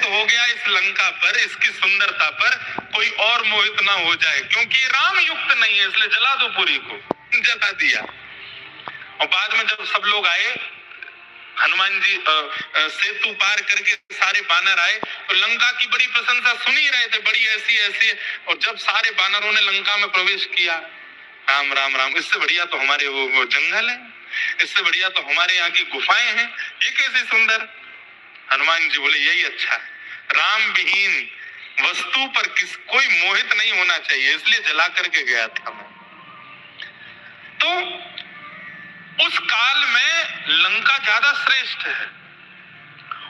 हो गया इस लंका पर, इसकी सुंदरता पर कोई और मोहित ना हो जाए, क्योंकि राम युक्त नहीं है, इसलिए जला दो पुरी को। जला दिया। और बाद में जब सब लोग आए, हनुमान जी सेतु पार करके सारे बानर आए, तो लंका की बड़ी प्रशंसा सुन ही रहे थे, बड़ी ऐसी ऐसी। और जब सारे बानरों ने लंका में प्रवेश किया, राम राम राम, इससे बढ़िया तो हमारे वो जंगल है, इससे बढ़िया तो हमारे यहाँ की गुफाएं हैं, ये कैसी सुंदर। हनुमान जी बोले यही अच्छा, राम विहीन वस्तु पर कोई मोहित नहीं होना चाहिए, इसलिए जला करके गया था मैं। तो उस काल में लंका ज्यादा श्रेष्ठ है।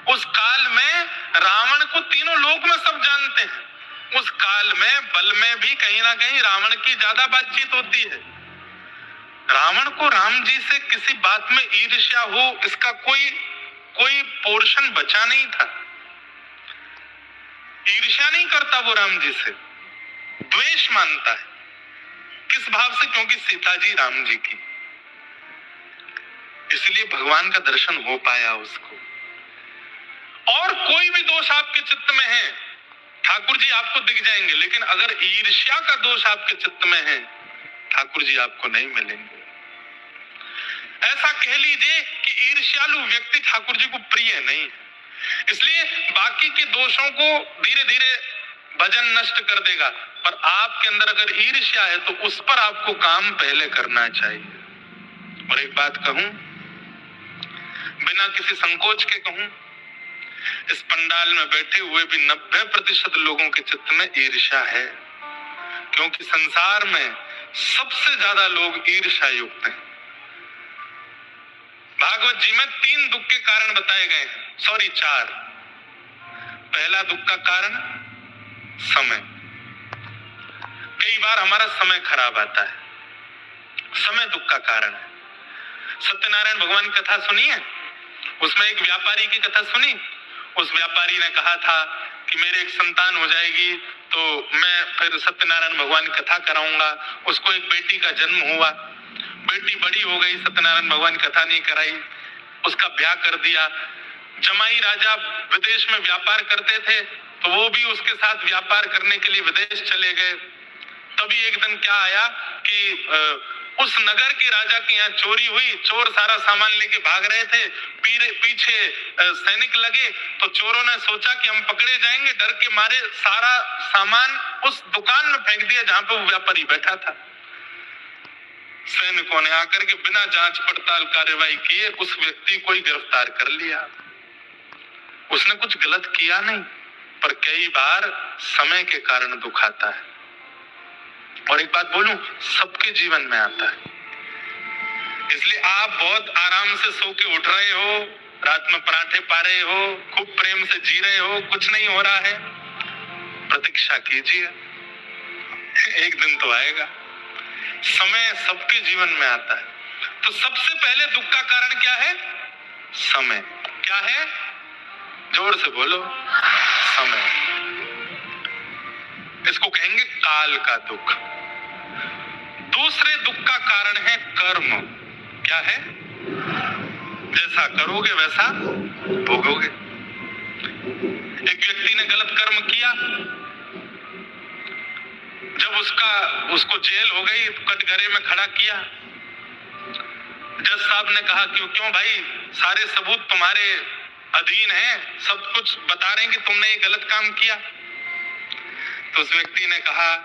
उस काल में रावण को तीनों लोक में सब जानते हैं। उस काल में बल में भी कहीं ना कहीं रावण की ज्यादा बातचीत होती है। रावण को राम जी से किसी बात में ईर्ष्या हो, इसका कोई पोर्शन बचा नहीं था। ईर्ष्या नहीं करता वो राम जी से, द्वेष मानता है। किस भाव से? क्योंकि सीता जी राम जी की, इसलिए भगवान का दर्शन हो पाया उसको। और कोई भी दोष आपके चित्त में है, ठाकुर जी आपको दिख जाएंगे, लेकिन अगर ईर्ष्या का दोष आपके चित्त में है, ठाकुर जी आपको नहीं मिलेंगे। ऐसा कह लीजिए कि ईर्ष्यालु व्यक्ति ठाकुर जी को प्रिय नहीं है। इसलिए बाकी के दोषों को धीरे धीरे भजन नष्ट कर देगा, पर आपके अंदर अगर ईर्ष्या है तो उस पर आपको काम पहले करना चाहिए। और एक बात कहूं, बिना किसी संकोच के कहूं, इस पंडाल में बैठे हुए भी 90% लोगों के चित्त में ईर्ष्या है, क्योंकि संसार में सबसे ज्यादा लोग ईर्ष्या युक्त हैं। भागवत जी में 3 दुख के कारण बताए गए हैं, सॉरी 4। पहला दुख का कारण समय। कई बार हमारा समय खराब आता है, समय दुख का कारण है। सत्यनारायण भगवान की कथा सुनी है? उसमें एक व्यापारी की कथा सुनी। उस व्यापारी ने कहा था कि मेरे एक संतान हो जाएगी तो मैं फिर सत्यनारायण भगवान की कथा कराऊंगा। उसको एक बेटी का जन्म हुआ, बेटी बड़ी हो गई, सत्यनारायण भगवान की कथा नहीं कराई, उसका ब्याह कर दिया। जमाई राजा विदेश में व्यापार करते थे, तो वो भी उसके साथ व्यापार करने के लिए विदेश चले गए। तभी एक दिन क्या आया कि उस नगर के राजा के यहाँ चोरी हुई। चोर सारा सामान लेके भाग रहे थे, पीछे सैनिक लगे, तो चोरों ने सोचा कि हम पकड़े जाएंगे, डर के मारे सारा सामान उस दुकान में फेंक दिया जहां पे वो व्यापारी बैठा था। सैनिकों ने आकर के बिना जांच पड़ताल कार्रवाई किए उस व्यक्ति को ही गिरफ्तार कर लिया। उसने कुछ गलत किया नहीं, पर कई बार समय के कारण दुख आता है। और एक बात बोलूं, सबके जीवन में आता है। इसलिए आप बहुत आराम से सो के उठ रहे हो, रात में पराठे पा रहे हो, खूब प्रेम से जी रहे हो, कुछ नहीं हो रहा है, प्रतीक्षा कीजिए, एक दिन तो आएगा। समय सबके जीवन में आता है। तो सबसे पहले दुख का कारण क्या है? समय। क्या है? जोर से बोलो, समय। इसको कहेंगे काल का दुख। दूसरे दुख का कारण है कर्म। क्या है? जैसा करोगे वैसा भोगोगे। एक व्यक्ति ने गलत कर्म किया, जब उसको जेल हो गई, कटघरे में खड़ा किया। जज साहब ने कहा क्यों भाई, सारे सबूत तुम्हारे अधीन हैं, सब कुछ बता रहे हैं कि तुमने ये गलत काम किया। तो उस व्यक्ति ने कहा,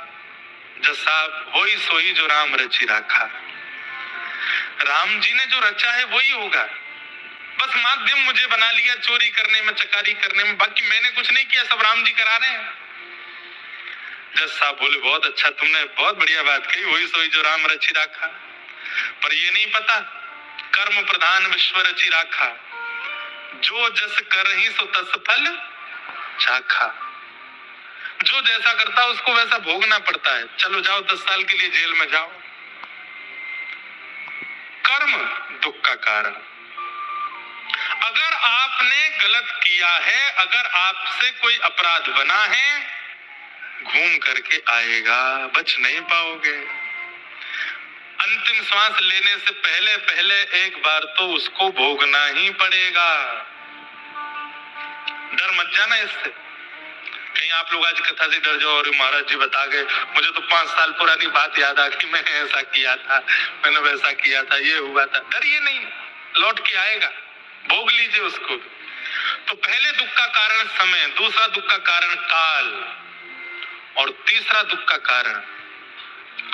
जज साहब, होई सोई जो राम रची राखा। राम जी ने जो रचा है वही होगा, बस माध्यम मुझे बना लिया चोरी करने में, चकारी करने में, बाकी मैंने कुछ नहीं किया, सब राम जी करा रहे हैं। जज साहब बोले, बहुत अच्छा, तुमने बहुत बढ़िया बात कही, वही सोई जो राम रची राखा। पर ये नहीं पता, कर्म प्रधान विश्व रची राखा, जो जस करहि सो तस फल चाखा। जो जैसा करता उसको वैसा भोगना पड़ता है। चलो जाओ, 10 साल के लिए जेल में जाओ। कर्म दुख का कारण। अगर आपने गलत किया है, अगर आपसे कोई अपराध बना है, घूम करके आएगा, बच नहीं पाओगे। अंतिम श्वास लेने से पहले एक बार तो उसको भोगना ही पड़ेगा। डर मत जाना इससे, कहीं आप लोग आज कथा से डर जाओ और महाराज जी बता गए, मुझे तो 5 साल पुरानी बात याद आ गई, मैंने ऐसा किया था, मैंने वैसा किया था, ये हुआ था। डरिए नहीं, लौट के आएगा, भोग लीजिए उसको। तो पहले दुख का कारण समय, दूसरा दुख का कारण काल, और तीसरा दुख का कारण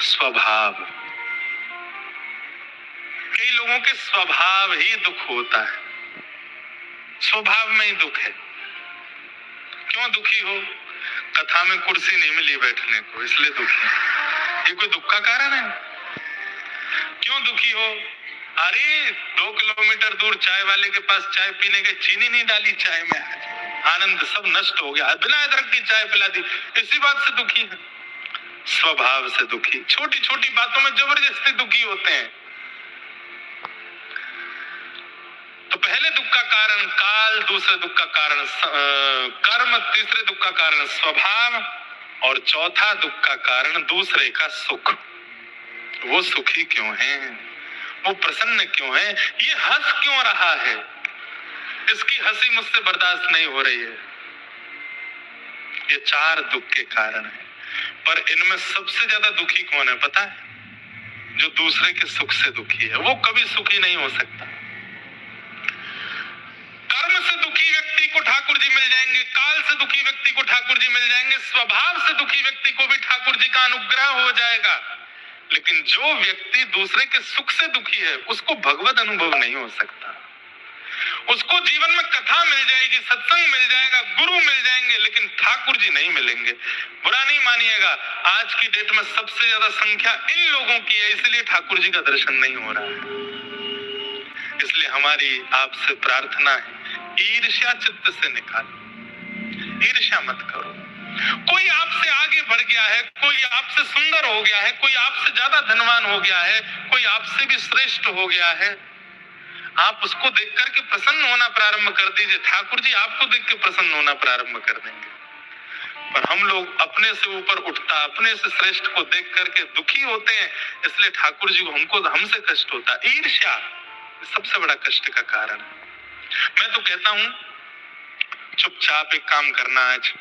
स्वभाव। कई लोगों के स्वभाव ही दुख होता है, स्वभाव में ही दुख है। क्यों दुखी हो? कथा में कुर्सी नहीं मिली बैठने को, इसलिए दुखी। ये कोई दुख का कारण है? क्यों दुखी हो? अरे 2 किलोमीटर दूर चाय वाले के पास चाय पीने के, चीनी नहीं डाली चाय में, आनंद सब नष्ट हो गया, बिना अदरक की चाय पिला दी, इसी बात से दुखी है। स्वभाव से दुखी, छोटी छोटी बातों में जबरदस्ती दुखी होते हैं। तो पहले दुख का कारण काल, दूसरे दुख का कारण कर्म, तीसरे दुख का कारण स्वभाव, और चौथा दुख का कारण दूसरे का सुख। वो सुखी क्यों है, वो प्रसन्न क्यों है, ये हंस क्यों रहा है, इसकी हंसी मुझसे बर्दाश्त नहीं हो रही है। ये 4 दुख के कारण है। पर इनमें सबसे ज्यादा दुखी कौन है पता है? जो दूसरे के सुख से दुखी है, वो कभी सुखी नहीं हो सकता। कर्म से दुखी व्यक्ति को ठाकुर जी मिल जाएंगे, काल से दुखी व्यक्ति को ठाकुर जी मिल जाएंगे, स्वभाव से दुखी व्यक्ति को भी ठाकुर जी का अनुग्रह हो जाएगा। लेकिन जो व्यक्ति दूसरे के सुख से दुखी है, उसको भगवत अनुभव नहीं हो सकता। उसको जीवन में कथा मिल जाएगी, सत्संग मिल जाएगा, गुरु मिल जाएंगे, लेकिन ठाकुर जी नहीं मिलेंगे। बुरा नहीं मानिएगा, आज की डेट में सबसे ज्यादा संख्या इन लोगों की है, इसलिए ठाकुर जी का दर्शन नहीं हो रहा है। इसलिए हमारी आपसे प्रार्थना है, ईर्ष्या चित्त से निकालो, ईर्ष्या मत करो। कोई आपसे आगे बढ़ गया है, कोई आपसे सुंदर हो गया है, कोई आपसे ज्यादा धनवान हो गया है, कोई आपसे भी श्रेष्ठ हो गया है, आप उसको देख करके प्रसन्न होना प्रारंभ कर दीजिए, ठाकुर जी आपको देख के प्रसन्न होना प्रारंभ कर देंगे। पर हम लोग अपने से ऊपर उठता, अपने से श्रेष्ठ को देख करके दुखी होते हैं, इसलिए ठाकुर जी को हमसे कष्ट होता है। ईर्ष्या सबसे बड़ा कष्ट का कारण है। मैं तो कहता हूं चुपचाप एक काम करना, आज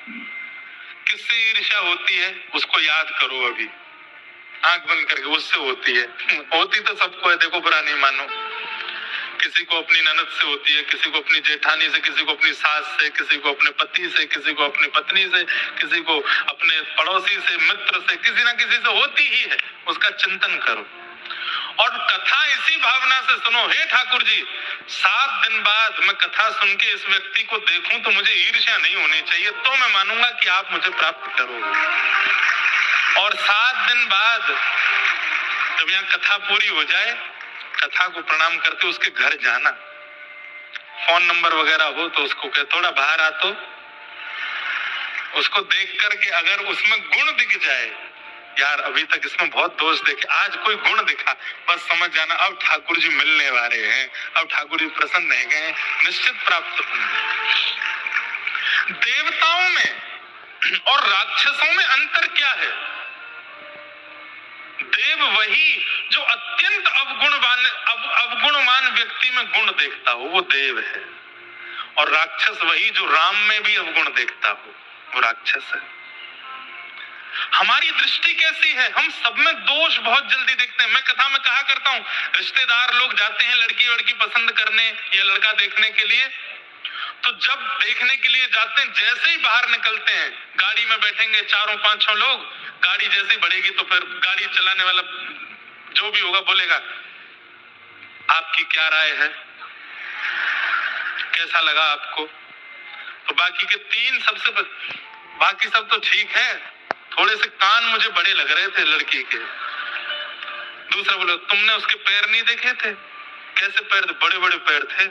किससे ईर्ष्या होती है उसको याद करो, अभी आंख बंद करके, उससे होती है। होती तो सबको है, देखो बुरा नहीं मानो, किसी को अपनी ननद से होती है, किसी को अपनी जेठानी से, किसी को अपनी सास से, किसी को अपने पति से, किसी को अपनी पत्नी से, किसी को अपने पड़ोसी से, मित्र से, किसी ना किसी से होती ही है। उसका चिंतन करो और कथा इसी भावना से सुनो, हे ठाकुर जी 7 दिन बाद मैं कथा सुन के इस व्यक्ति को देखूं तो मुझे ईर्ष्या नहीं होनी चाहिए, तो मैं मानूंगा कि आप मुझे प्राप्त करोगे। और 7 दिन बाद जब यहाँ कथा पूरी हो जाए, कथा को प्रणाम करके उसके घर जाना, फोन नंबर वगैरह हो तो उसको कहे थोड़ा बाहर आ, तो उसको देख करके अगर उसमें गुण दिख जाए, यार अभी तक इसमें बहुत दोष देखे, आज कोई गुण दिखा, बस समझ जाना अब ठाकुर जी मिलने वाले हैं, अब ठाकुर जी प्रसन्न है गए, निश्चित प्राप्त होंगे। देवताओं में और राक्षसों में अंतर क्या है? देव वही जो अत्यंत अवगुणवान व्यक्ति में गुण देखता हो, वो देव है, और राक्षस वही जो राम में भी अवगुण देखता हो, वो राक्षस है। हमारी दृष्टि कैसी है? हम सब में दोष बहुत जल्दी देखते हैं। मैं कथा में कहा करता हूं, रिश्तेदार लोग जाते हैं लड़की पसंद करने या लड़का देखने के लिए, तो जब देखने के लिए जाते हैं, जैसे ही बाहर निकलते हैं, गाड़ी में बैठेंगे 4-5 लोग, गाड़ी जैसे ही बढ़ेगी तो फिर गाड़ी चलाने वाला जो भी होगा बोलेगा आपकी क्या राय है, कैसा लगा आपको? तो बाकी के 3 सबसे बाकी सब तो ठीक है, थोड़े से कान मुझे बड़े लग रहे थे लड़की के। दूसरा बोला तुमने उसके पैर नहीं देखे थे? कैसे पैर थे? बड़े बड़े पैर थे।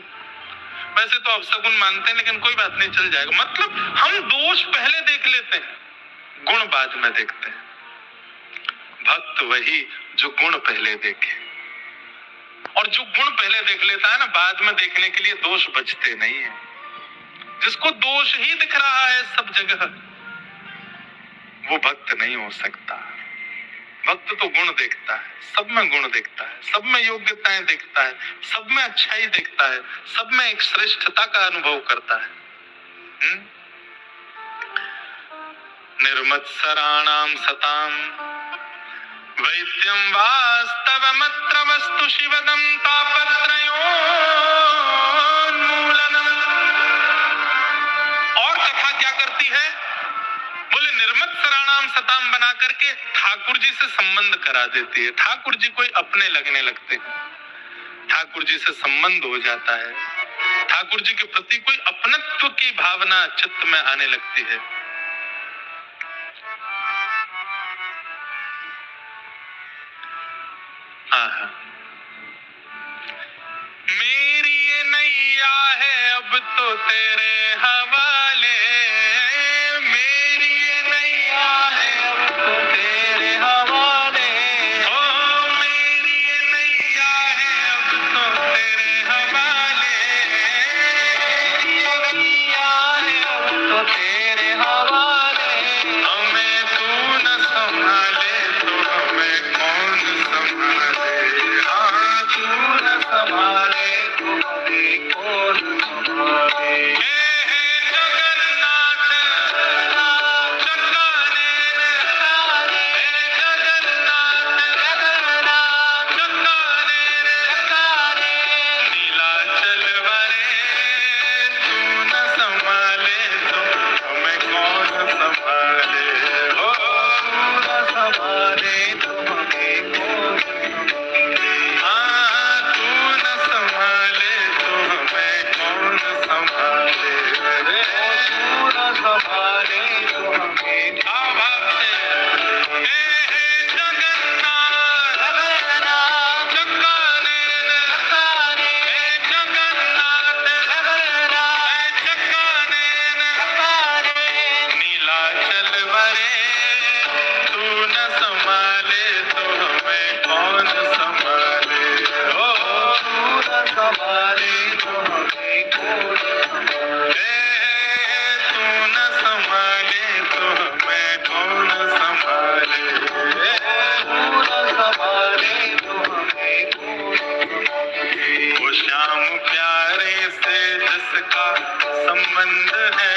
वैसे तो अपशगुन मानते हैं, लेकिन कोई बात नहीं, चल जाएगा। मतलब हम दोष पहले देख लेते हैं, गुण बाद में देखते हैं। भक्त वही जो गुण पहले देखे, और जो गुण पहले देख लेता है ना, बाद में देखने के लिए दोष बचते नहीं है। जिसको दोष ही दिख रहा है सब जगह, वो भक्त नहीं हो सकता। भक्त तो गुण देखता है, सब में गुण देखता है, सब में योग्यताएं देखता है, सब में अच्छाई देखता है, सब में एक श्रेष्ठता का अनुभव करता है। निर्मत्सराणाम सताम वैद्यम वास्तवमत्र वस्तु शिवदम तापत्रयोन्मूलनम। और कथा क्या करती है? बोले निर्मत्सराणाम सताम बना करके ठाकुर जी से संबंध करा देती है। ठाकुर जी कोई अपने लगने लगते हैं, ठाकुर जी से संबंध हो जाता है, ठाकुर जी के प्रति कोई अपनत्व की भावना चित्त में आने लगती है। मेरी ये नैया है अब तो तेरे हवाले, मेरी ये नैया है अब तो तेरे हवाले, ओ मेरी ये नैया है अब तो तेरे हवाले, मेरी ये नैया है अब तो तेरे हवाले। हमें तू न संभाले तो हमें कौन संभाले, हाँ तू न संभाले तो हमें कौन संभाले। हे जगन्नाथ चक्काने हे जगन्नाथ चक्काने नीलाचल वरे तू न संभाले तो हमें कौन संभाले, हो तू न संभाले तो हमें कौन संभाले, हाँ तू न संभाले तो हमें कौन संभाले, रे तू न संभाले तो हमें भाव से। हे जगन्नाथ चक्काने हे जगन्नाथ चक्काने नीलाचल वरे तू न संभाले तो हमें कौन संभाले, हो तू न संभाले तो हमें कौन संभाले, तू न संभाले तो हमें कौन संभाले, तू न संभाले तो हमें कौन संभाले। वो श्याम प्यारे से जिसका संबंध है,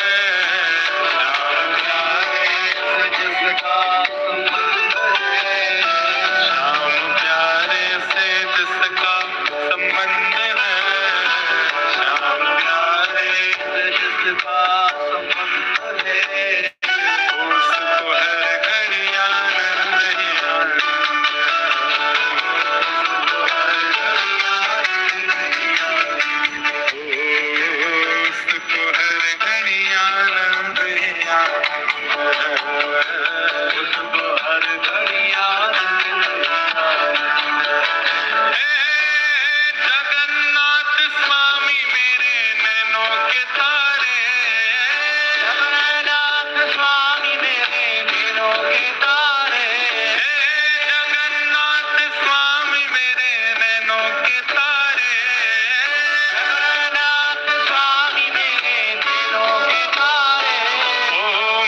श्याम प्यारे से जिसका संबंध है, श्याम प्यारे से जिसका संबंध है, श्याम प्यारे से जिसका संबंध है, उसको हर घड़ी आनंद ही आनंद है, उसको हर घड़ी आनंद ही आनंद है, उसको हर घड़ी आनंद ही आनंद है, उसको हर घड़ी आनंद ही आनंद है। जगन्नाथ स्वामी मेरे नैनों के तारे, जगन्नाथ स्वामी मेरे नैनों के तारे, जगन्नाथ स्वामी मेरे नैनों के तारे, जगन्नाथ स्वामी मेरे नैनों के तारे, ओ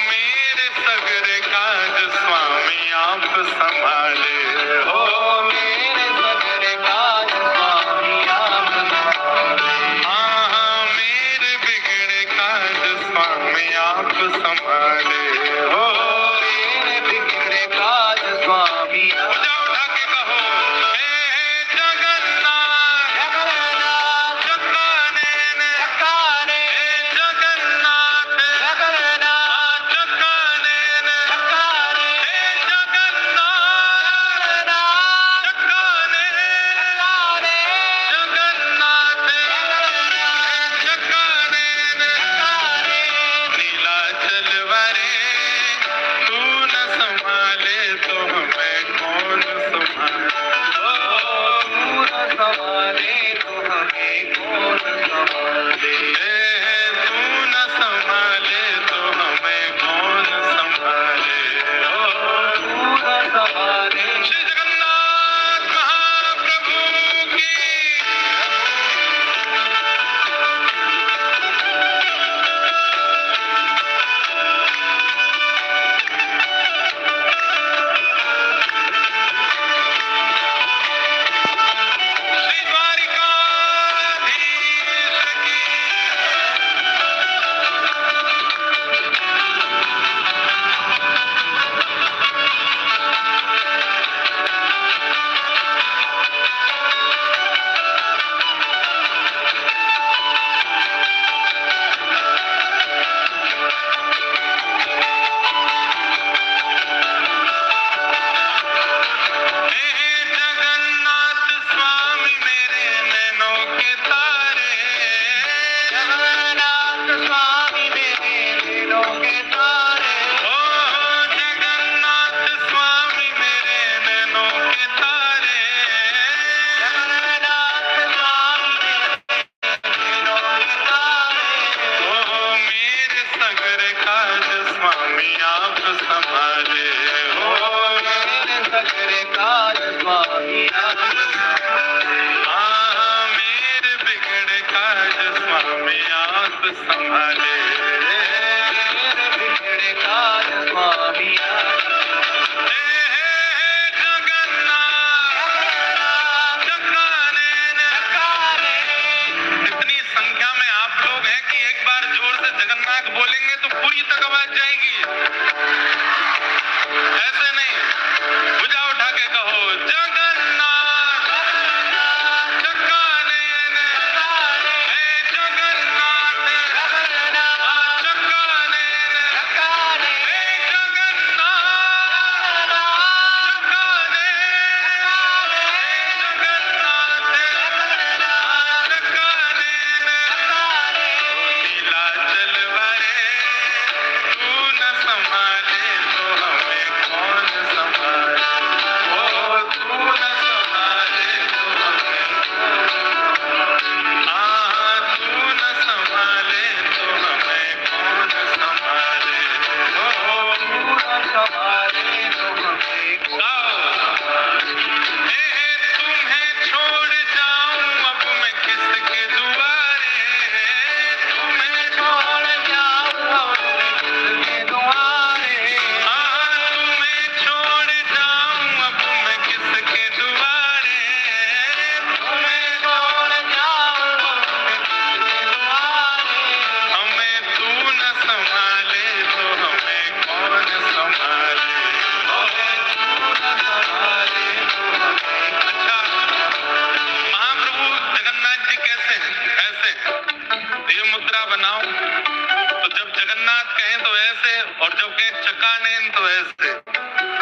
मेरे सगरे काज स्वामी आप संभाले, हो मेरे सगरे काज स्वामी आप संभाले, हाँ मेरे बिगड़े काज स्वामी आप संभाले, हो मेरे बिगड़े काज स्वामी आप। उठा के कहो हे जगन्नाथ चक्काने हे जगन्नाथ चक्काने हे जगन्नाथ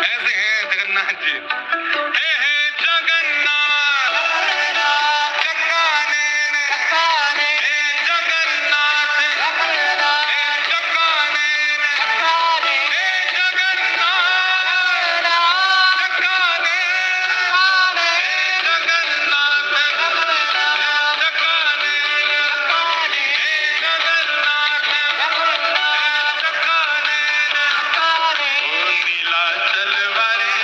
ऐसे हैं जगन्नाथ जी। हे जगन्नाथ चकाने ने, हे जगन्नाथ हे चकाने ने, हे जगन्नाथ चकाने, हे जगन्नाथ चकाने, हे जगन्नाथ चकाने। ओ नीलाचल वाले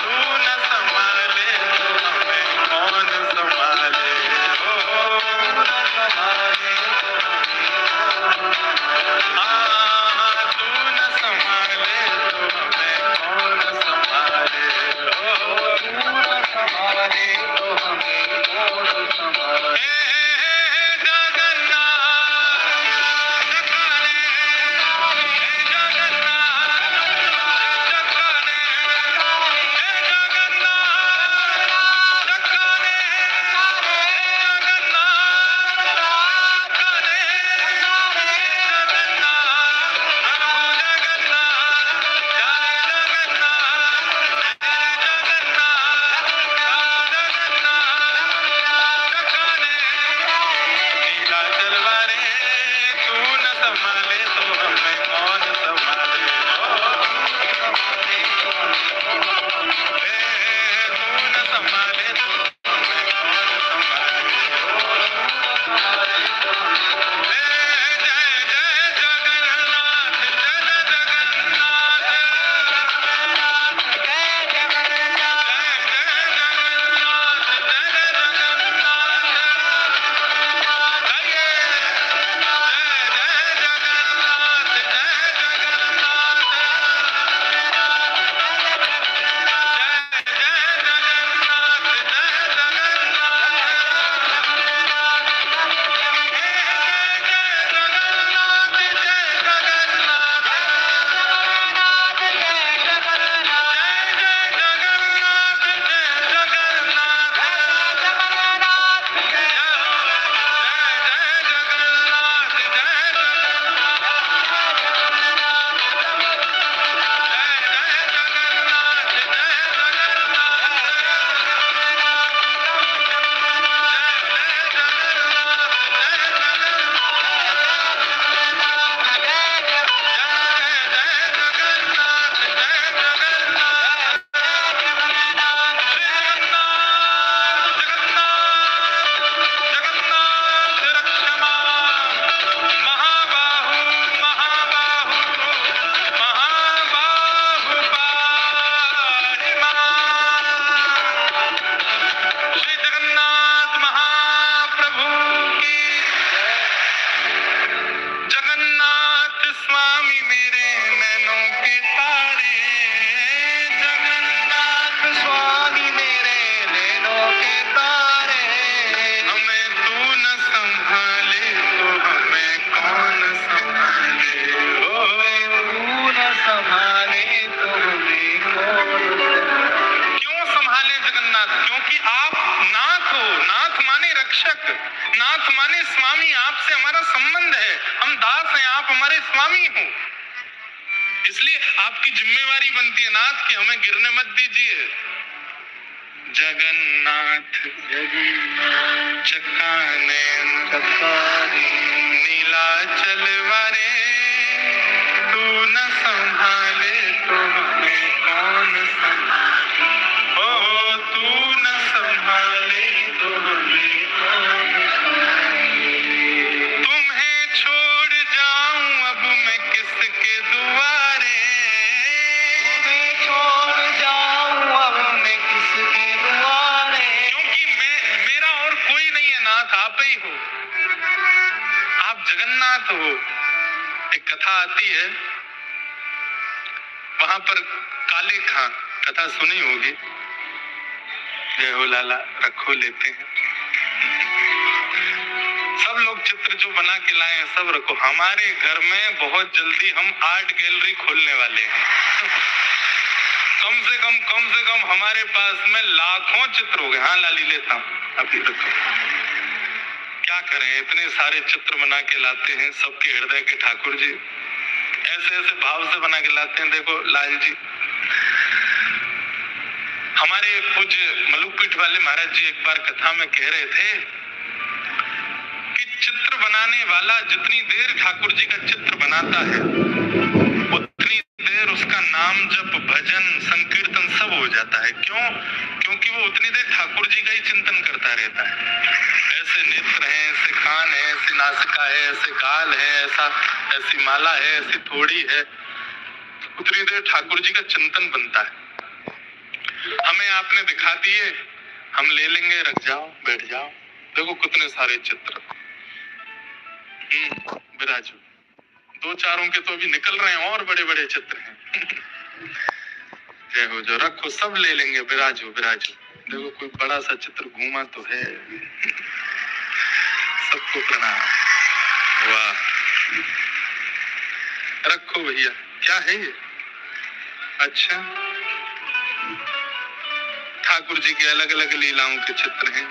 तू न संभाले तो हमें कौन संभाले, ओ न संभाले तू न संभाले तो हमें कौन संभाले, ओ तू न संभाले तो हमें कौन संभाले। हे जगन्नाथ चकाने, हे जगन्नाथ चकाने, हे जगन्नाथ चकाने, हे जगन्नाथ चकाने, नीलाचल वाले तू न संभाले तो हमें कौन संभाले, तू न संभाले तो हमें कौन संभाले। जय जय जगन्नाथ, जय जगन्नाथ, जय जगन्नाथ, जगन्नाथ रक्षमा महाबाहु महाबाहु महाबाहु पाहि मां। श्री जगन्नाथ महाप्रभु की जगन्नाथ स्वामी मेरे नैनों के तारे, जगन्नाथ स्वामी मेरे नैनों के तारे, हमें तू न संभाले तो हमें कौन संभाले, ओ तू न संभाले तो हमें कौन संभाले। क्यों संभाले जगन्नाथ? क्योंकि आप नाथ हो। नाथ माने रक्षक, नाथ माने स्वामी। आपसे हमारा संबंध है, हम दास हैं, आप हमारे स्वामी हो। इसलिए आपकी जिम्मेवारी बनती है नाथ कि हमें गिरने मत दीजिए। जगन्नाथ चकाने नीलाचल वाले तू न संभाले तो हमें कौन संभाले, ओ तू न संभाले तो हमें कौन संभाले। तुम्हें छोड़ जाऊं अब मैं किसके दुआरे, तुम्हें छोड़ जाऊं अब मैं किसके दुआरे, क्योंकि मेरा और कोई नहीं है नाथ, आप ही हो। आप जगन्नाथ हो। एक कथा आती है, वहां पर काले खां, कथा सुनी होगी, जय हो लाला रखो लेते हैं। सब लोग चित्र जो बना के लाए हैं सब रखो। हमारे घर में बहुत जल्दी हम आर्ट गैलरी खोलने वाले हैं। कम से कम हमारे पास में लाखों चित्र हो गए। हाँ लाली लेता हूँ, अभी रखो। क्या करें, इतने सारे चित्र बना के लाते हैं सबके हृदय के ठाकुर जी, ऐसे ऐसे भाव से बना के लाते हैं। देखो लाल जी हमारे पूज्य मलुकपीठ वाले महाराज जी एक बार कथा में कह रहे थे कि चित्र बनाने वाला जितनी देर ठाकुर जी का चित्र बनाता है उतनी देर उसका नाम जप भजन संकीर्तन सब हो जाता है। क्यों? क्योंकि वो उतनी देर ठाकुर जी का ही चिंतन करता रहता है। ऐसे नेत्र हैं, ऐसे कान है, ऐसी नासिका है, ऐसे गाल है, ऐसी माला है, ऐसी थोड़ी है, उतनी देर ठाकुर जी का चिंतन बनता है। हमें आपने दिखा दिए, हम ले लेंगे, रख जाओ, बैठ जाओ। देखो कितने सारे चित्र विराजो, दो चारों के तो अभी निकल रहे हैं और बड़े बड़े चित्र हैं। जय हो, जो रखो, सब ले लेंगे, विराजो विराजो। देखो कोई बड़ा सा चित्र घूमा तो है। सबको प्रणाम। वाह, रखो भैया। क्या है ये? अच्छा, ठाकुर जी के अलग अलग लीलाओं के चित्र हैं।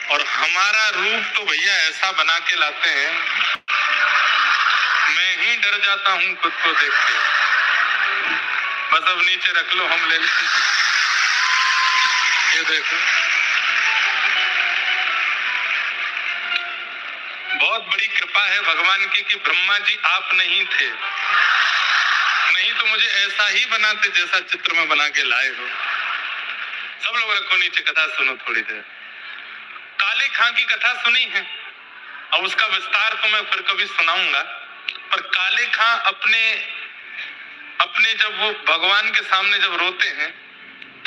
और हमारा रूप तो भैया ऐसा बना के लाते हैं, मैं ही डर जाता हूं खुद को देख के। बस अब नीचे रख लो, हम ले लेते। ये देखो, बहुत बड़ी कृपा है भगवान की कि ब्रह्मा जी आप नहीं थे, नहीं तो मुझे ऐसा ही बनाते जैसा चित्र में बना के लाए हो। सब लोग रखो नीचे, कथा सुनो थोड़ी देर। काले खां की कथा सुनी है, और उसका विस्तार तो मैं फिर कभी सुनाऊंगा। पर काले खां अपने जब वो भगवान के सामने जब रोते हैं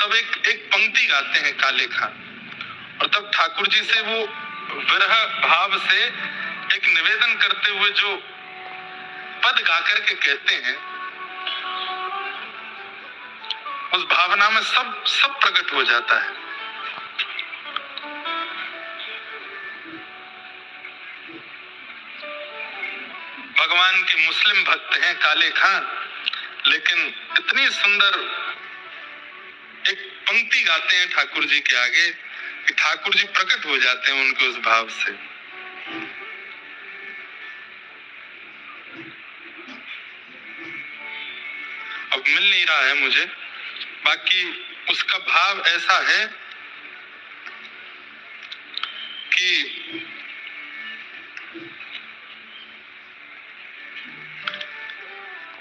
तब एक पंक्ति गाते हैं काले खां, और तब ठाकुर जी से वो विरह भाव से एक निवेदन करते हुए जो पद गा करके कहते हैं, उस भावना में सब प्रकट हो जाता है। भगवान के मुस्लिम भक्त हैं काले खां, लेकिन इतनी सुंदर एक पंक्ति गाते हैं ठाकुर जी के आगे कि ठाकुर जी प्रकट हो जाते हैं उनके उस भाव से। अब मिल नहीं रहा है मुझे, बाकी उसका भाव ऐसा है कि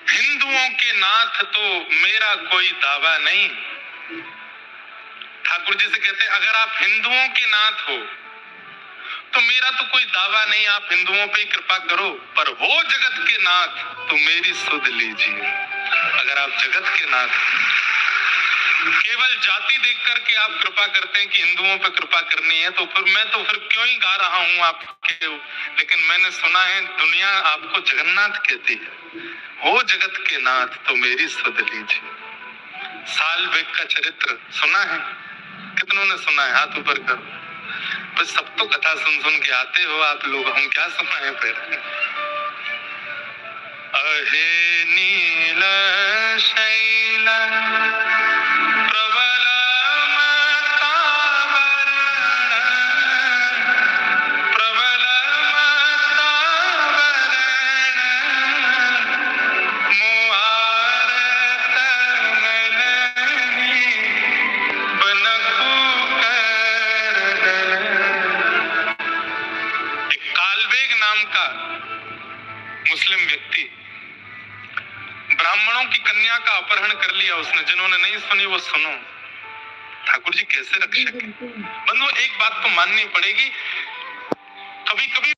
हिंदुओं के नाथ तो मेरा कोई दावा नहीं। ठाकुर जी से कहते हैं अगर आप हिंदुओं के नाथ हो तो मेरा तो कोई दावा नहीं, आप हिंदुओं पे ही कृपा करो, पर हो जगत के नाथ तो मेरी सुध लीजिए। अगर आप जगत के नाथ, केवल जाति देख करके आप कृपा करते हैं कि हिंदुओं पे कृपा करनी है, तो फिर क्यों ही गा रहा हूं आपके। लेकिन मैंने सुना है दुनिया आपको जगन्नाथ कहती है, हो जगत के नाथ तो मेरी सुध लीजिए। साल बेग का चरित्र सुना है? कितनों ने सुना है? हाथ ऊपर करो। तो सब तो कथा सुन के आते हो आप लोग, हम क्या सुनाए फिर। अहे नील शैल प्रबल मतावरण, प्रबल मतावरण, मुआरत मनहि बनकु कर। एक कालवेग नाम का मुस्लिम व्यक्ति, ब्राह्मणों की कन्या का अपहरण कर लिया उसने। जिन्होंने नहीं सुनी वो सुनो, ठाकुर जी कैसे रक्षक हैं। बंधु, एक बात तो माननी पड़ेगी, कभी कभी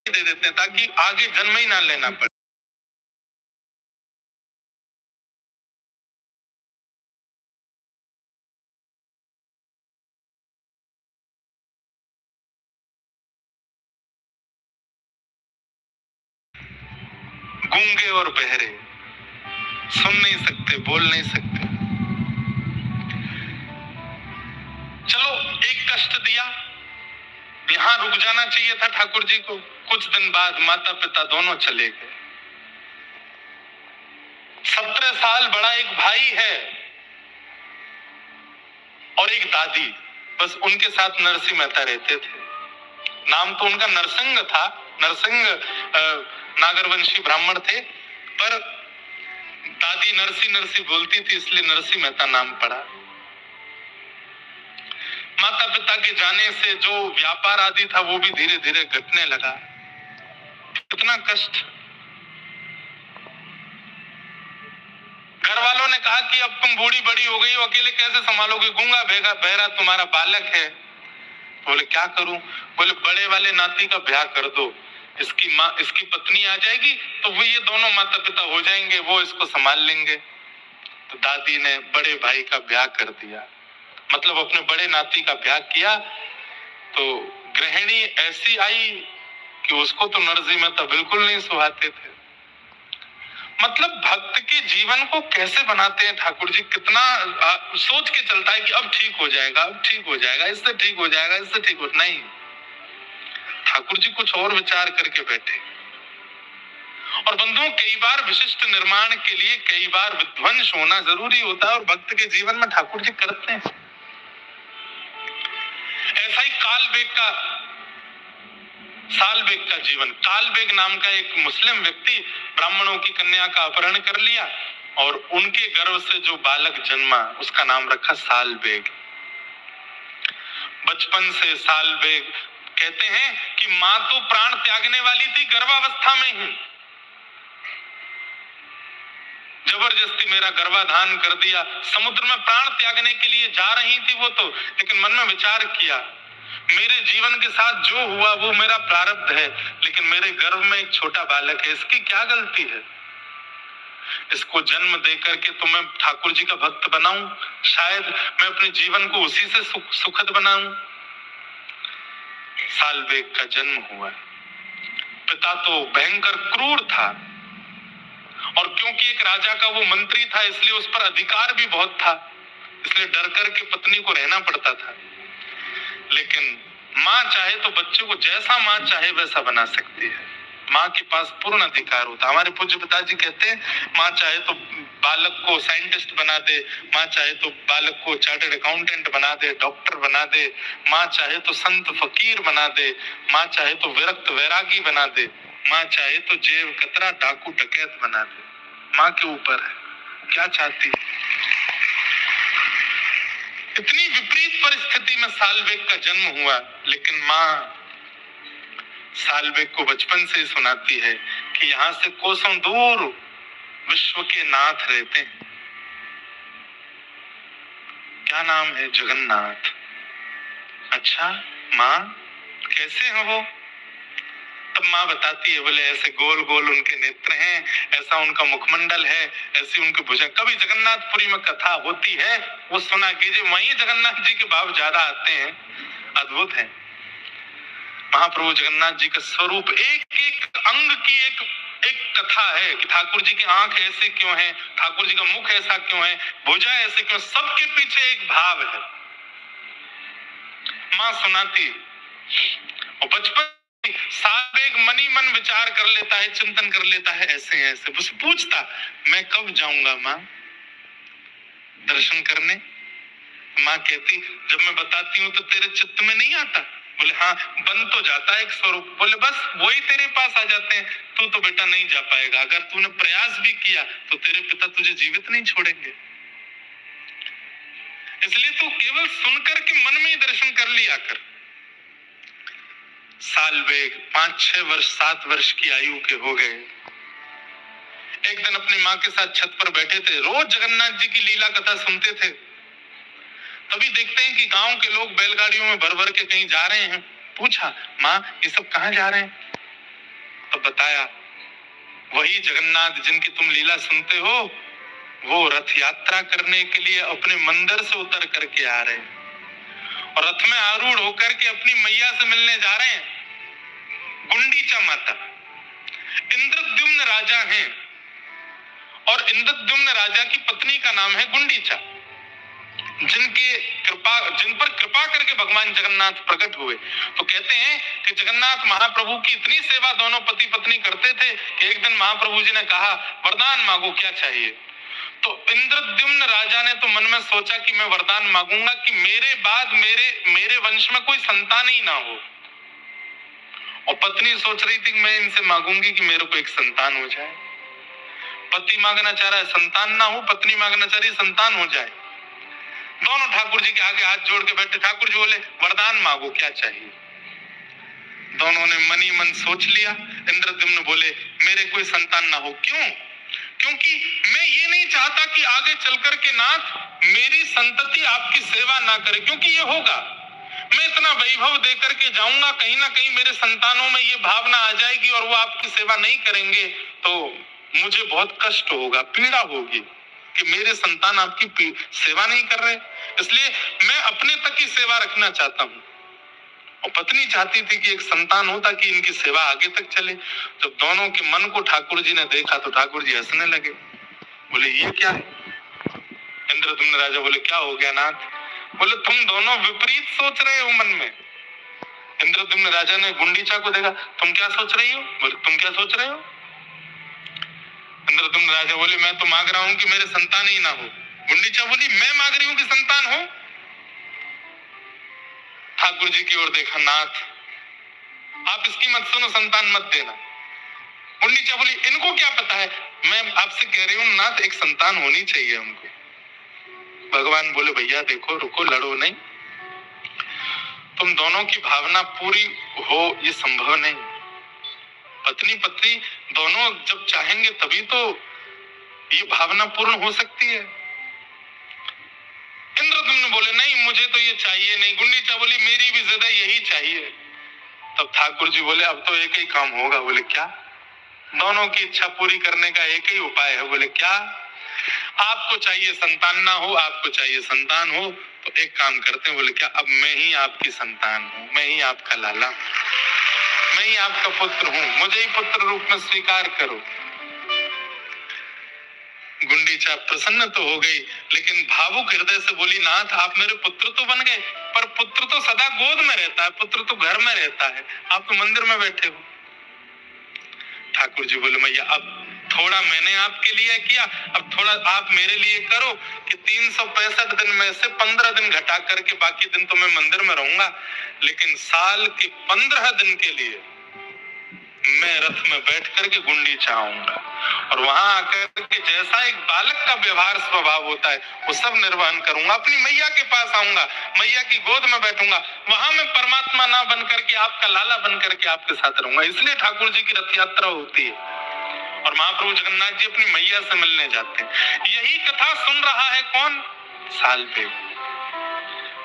दे देते हैं ताकि आगे जन्म ही ना लेना पड़े। गूंगे और बहरे सुन नहीं सकते, बोल नहीं सकते। चलो एक कष्ट दिया, यहां रुक जाना चाहिए था ठाकुर जी को। कुछ दिन बाद माता पिता दोनों चले गए। 17 साल बड़ा एक भाई है, और एक दादी, बस उनके साथ नरसिंह मेहता रहते थे। नाम तो उनका नरसिंह था, नरसिंह नागरवंशी ब्राह्मण थे, पर दादी नरसी नरसी बोलती थी, इसलिए नरसिंह मेहता नाम पड़ा। माता पिता के जाने से जो व्यापार आदि था वो भी धीरे धीरे घटने लगा। कितना कष्ट। घर वालों ने कहा कि अब तुम बूढ़ी बड़ी हो गई हो, अकेले कैसे संभालोगे, गूंगा बेगा बहरा तुम्हारा बालक है। बोले क्या करूं? बोले बड़े वाले नाती का ब्याह कर दो, इसकी माँ इसकी पत्नी आ जाएगी तो वो ये दोनों माता पिता हो जाएंगे, वो इसको संभाल लेंगे। तो दादी ने बड़े भाई का ब्याह कर दिया, मतलब अपने बड़े नाती का ब्याह किया। तो गृहिणी ऐसी आई कि उसको तो नरसिंह मेहता बिल्कुल नहीं सुहाते थे। मतलब भक्त के जीवन को कैसे बनाते हैं ठाकुर जी, कितना सोच के चलता है कि अब ठीक हो जाएगा, अब ठीक हो जाएगा, इससे ठीक हो जाएगा, इससे ठीक हो, नहीं, ठाकुर जी कुछ और विचार करके बैठे। और बंधुओं, कई बार विशिष्ट निर्माण के लिए कई बार विध्वंस होना जरूरी होता है, और भक्त के जीवन में ठाकुर जी करते हैं। ऐसा ही सालबेग का जीवन। कालबेग नाम का एक मुस्लिम व्यक्ति ब्राह्मणों की कन्या का अपहरण कर लिया और उनके गर्भ से जो बालक जन्मा उसका नाम रखा सालबेग। बचपन से सालबेग, कहते हैं कि मां तो प्राण त्यागने वाली थी गर्भावस्था में ही, जबरदस्ती मेरा गर्भाधान कर दिया। समुद्र में प्राण त्यागने के लिए जा रही थी वो तो, लेकिन मन में विचार किया मेरे जीवन के साथ जो हुआ वो मेरा प्रारब्ध है, लेकिन मेरे गर्भ में एक छोटा बालक है, इसकी क्या गलती है? इसको जन्म देकर के तो मैं ठाकुर जी का भक्त बनाऊं, शायद मैं अपने जीवन को उसी से सुखद बनाऊं। सालबेग का जन्म हुआ। पिता तो भयंकर क्रूर था, और क्योंकि एक राजा का वो मंत्री था इसलिए उस पर अधिकार भी बहुत था, इसलिए डर करके पत्नी को रहना पड़ता था। लेकिन माँ चाहे तो बच्चे को जैसा माँ चाहे वैसा बना सकती है, माँ के पास पूर्ण अधिकार होता। हमारे पूज्य पिताजी कहते हैं माँ चाहे तो बालक को साइंटिस्ट बना दे, माँ चाहे तो बालक को चार्टर्ड अकाउंटेंट बना दे, डॉक्टर बना दे, माँ चाहे तो संत फकीर बना दे, माँ चाहे तो विरक्त वैरागी बना दे, माँ चाहे तो जेब कतरा डाकू डकैत बना दे। माँ के ऊपर है क्या चाहती। इतनी विपरीत परिस्थिति में सालबेग का जन्म हुआ, लेकिन माँ सालबेग को बचपन से ही सुनाती है कि यहाँ से कोसों दूर विश्व के नाथ रहते हैं। क्या नाम है? जगन्नाथ। अच्छा माँ, कैसे हैं वो? तब माँ बताती है, बोले ऐसे गोल गोल उनके नेत्र हैं, ऐसा उनका मुखमंडल है, ऐसी उनकी भुजा। कभी जगन्नाथपुरी में कथा होती है वो सुना कीजिए, वहीं जगन्नाथ जी के भाव ज्यादा आते हैं, अद्भुत है। महाप्रभु जगन्नाथ जी का स्वरूप, एक एक अंग की एक कथा है कि ठाकुर जी की आंख ऐसे क्यों है, ठाकुर जी का मुख ऐसा क्यों है, भुजा ऐसे क्यों, सबके पीछे एक भाव है। माँ सुनाती। और बचपन सालबेग मनी मन विचार कर लेता है, चिंतन कर लेता है, ऐसे ऐसे बस पूछता मैं कब जाऊंगा माँ दर्शन करने। माँ कहती जब मैं बताती हूँ तो तेरे चित्त में नहीं आता? बोले हाँ, बन तो जाता है एक स्वरूप। बोले बस वही तेरे पास आ जाते हैं, तू तो बेटा नहीं जा पाएगा, अगर तूने प्रयास भी किया तो तेरे पिता तुझे जीवित नहीं छोड़ेंगे, इसलिए तू केवल सुनकर के मन में ही दर्शन कर लिया कर। सालबेग 5-6 वर्ष 7 वर्ष की आयु के हो गए। एक दिन अपनी माँ के साथ छत पर बैठे थे, रोज जगन्नाथ जी की लीला कथा सुनते थे। तभी देखते हैं कि गांव के लोग बैलगाड़ियों में भर भर के कहीं जा रहे हैं। पूछा माँ ये सब कहाँ जा रहे हैं? तो बताया वही जगन्नाथ जिनकी तुम लीला सुनते हो, वो रथ यात्रा करने के लिए अपने मंदिर से उतर करके आ रहे हैं, और रथ में आरूढ़ होकर के अपनी मैया से मिलने जा रहे हैं, गुंडीचा माता। इंद्रद्युम्न राजा हैं, और इंद्रद्युम्न राजा की पत्नी का नाम है गुंडीचा, जिन पर कृपा करके भगवान जगन्नाथ प्रकट हुए। तो कहते हैं कि जगन्नाथ महाप्रभु की इतनी सेवा दोनों पति पत्नी करते थे कि एक दिन महाप्रभु जी ने कहा वरदान मांगो क्या चाहिए? तो इंद्रद्युम्न राजा ने तो मन में सोचा कि मैं वरदान मांगूंगा कि मेरे बाद मेरे वंश में कोई संतान ही ना हो। और पत्नी सोच रही थी कि मैं इनसे मांगूंगी कि मेरे को एक संतान हो जाए। पति मांगना चाह रहा है संतान ना हो, पत्नी मांगना चाह रही है संतान हो जाए। दोनों ठाकुर जी के आगे हाथ जोड़ के बैठे। ठाकुर जी बोले वरदान मांगो, क्या चाहिए? दोनों ने मन ही मन सोच लिया। इंद्रद्युम्न बोले मेरे कोई संतान ना हो। क्यों? क्योंकि मैं ये नहीं चाहता कि आगे चलकर के नाथ मेरी संतति आपकी सेवा ना करे, क्योंकि ये होगा मैं इतना वैभव देकर के जाऊंगा, कहीं ना कहीं मेरे संतानों में ये भावना आ जाएगी और वो आपकी सेवा नहीं करेंगे तो मुझे बहुत कष्ट होगा, पीड़ा होगी कि मेरे संतान आपकी सेवा नहीं कर रहे। इसलिए मैं अपने तक ही सेवा रखना चाहता हूँ। और पत्नी चाहती थी कि एक संतान हो ताकि इनकी सेवा आगे तक चले। जब दोनों के मन को ठाकुर जी ने देखा तो ठाकुर जी हंसने लगे। बोले ये क्या है? इंद्रद्युम्न राजा बोले क्या हो गया नाथ? बोले तुम दोनों विपरीत सोच रहे हो मन में। इंद्रद्युम्न राजा ने गुंडीचा को देखा, तुम क्या सोच रही हो? बोले तुम क्या सोच रहे हो? इंद्रद्युम्न राजा बोले मैं तो मांग रहा हूं कि मेरे संतान ही ना हो। गुंडीचा बोली मैं मांग रही हूं कि संतान हो। ठाकुर जी की ओर देखा, नाथ आप इसकी मत सुनो, संतान मत देना। गुंडीचा बोली इनको क्या पता है, मैं आपसे कह रही हूँ नाथ एक संतान होनी चाहिए हमको। भगवान बोले भैया देखो रुको, लड़ो नहीं, तुम दोनों की भावना पूरी हो ये संभव नहीं। पत्नी पत्नी दोनों जब चाहेंगे तभी तो ये भावना पूर्ण हो सकती है। इंद्रद्युम्न बोले नहीं मुझे तो ये चाहिए नहीं। गुंडीचा बोली मेरी भी ज्यादा यही चाहिए। तब ठाकुर जी बोले अब तो एक ही काम होगा। बोले क्या? दोनों की इच्छा पूरी करने का एक ही उपाय है। बोले क्या? आपको चाहिए संतान ना हो, आपको चाहिए संतान हो, तो एक काम करते हैं। बोले क्या? अब मैं ही आपकी संतान हूँ, मैं ही आपका लाला, मैं ही आपका पुत्र हूँ, मुझे ही पुत्र रूप में स्वीकार करो। गुंडीचा प्रसन्न तो हो गई लेकिन भावुक हृदय से बोली नाथ आप मेरे पुत्र तो बन गए, पर पुत्र तो सदा गोद में रहता है, पुत्र तो घर में रहता है, आप तो मंदिर में बैठे हो। ठाकुर जी बोले मैया अब थोड़ा मैंने आपके लिए किया, अब थोड़ा आप मेरे लिए करो कि 365 दिन में से 15 दिन घटा करके बाकी दिन तो मैं मंदिर में रहूंगा, लेकिन साल के 15 दिन के लिए मैं रथ में बैठ करके गुंडीचा आऊंगा और वहां आकर के जैसा एक बालक का व्यवहार स्वभाव होता है वो सब निर्वहन करूंगा। अपनी मैया के पास आऊंगा, मैया की गोद में बैठूंगा, वहां मैं परमात्मा ना बन करके आपका लाला बन करके आपके साथ रहूंगा। इसलिए ठाकुर जी की रथ यात्रा होती है और महाप्रभु जगन्नाथ जी अपनी मैया से मिलने जाते हैं। यही कथा सुन रहा है कौन? सालबेग।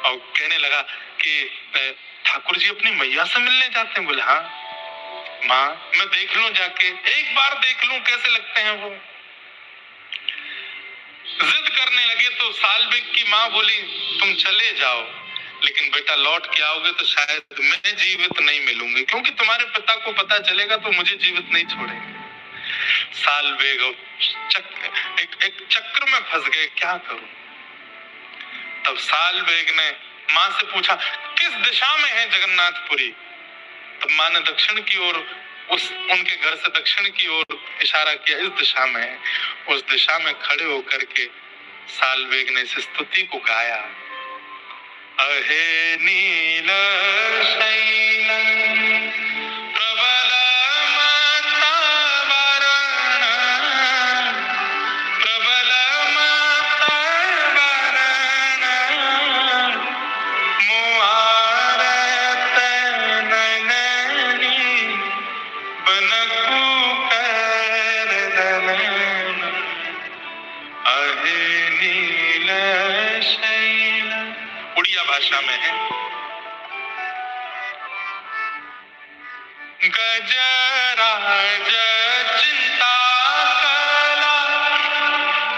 और कहने लगा कि ठाकुर जी अपनी मैया से मिलने जाते हैं। बोले हाँ माँ मैं देख लूं जाके, एक बार देख लूं कैसे लगते हैं वो। जिद करने लगे तो सालबेग की माँ बोली तुम चले जाओ लेकिन बेटा लौट के आओगे तो शायद मैं जीवित नहीं मिलूंगी, क्योंकि तुम्हारे पिता को पता चलेगा तो मुझे जीवित नहीं छोड़ेंगे। सालबेग एक चक्र में फंस गए, क्या करूं? तब सालबेग ने माँ से पूछा किस दिशा में है जगन्नाथपुरी? तब माँ ने दक्षिण की ओर, उनके घर से दक्षिण की ओर इशारा किया, इस दिशा में है। उस दिशा में खड़े होकर के सालबेग ने इस स्तुति को गाया, अहे नील शैल प्रबल मतवरण, प्रबल मतवरण मुआरत नयनी बनकु कर दलन, अहे नील शैल। उड़िया भाषा में है गजराज चिंता कला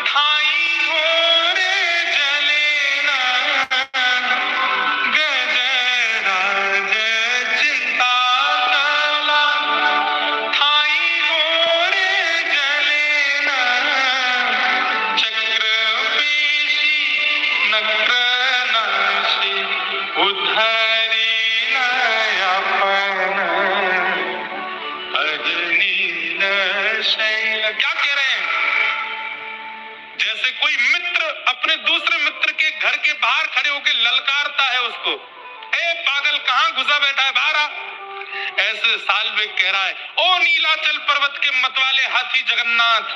ठाई घोरे जलेना, गजराज चिंता कला ठाई घोरे जलेना, चक्र पेशी नक्र नाशी उद्धरी नयापन, अजनील शैल। क्या कह रहे हैं? जैसे बाहर खड़े होकर ललकारता है उसको, ए पागल कहां घुसा बैठा है, बाहर आ। ऐसे साल्वेग कह रहा है, ओ नीलाचल पर्वत के मतवाले हाथी जगन्नाथ,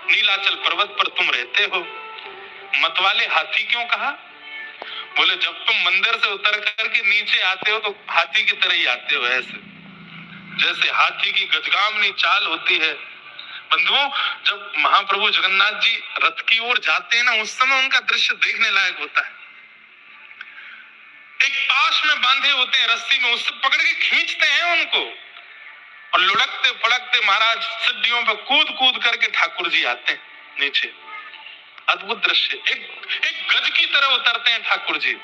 नीलाचल पर्वत पर तुम रहते हो। मतवाले हाथी क्यों कहा? बोले जब तुम मंदिर से उतर करके नीचे आते हो तो हाथी की तरह ही आते हो, ऐसे जैसे हाथी की गजगामनी चाल होती है। बंधुओं, जब महाप्रभु जगन्नाथ जी रथ की ओर जाते हैं ना, उस समय उनका दृश्य देखने लायक होता है। एक पाश में बांधे होते हैं रस्सी में, उससे पकड़ के खींचते हैं उनको और लुढ़कते पड़कते महाराज सीढ़ियों पर कूद कूद करके ठाकुर जी आते हैं नीचे। अद्भुत दृश्य, एक गज की तरह उतरते हैं ठाकुर जी।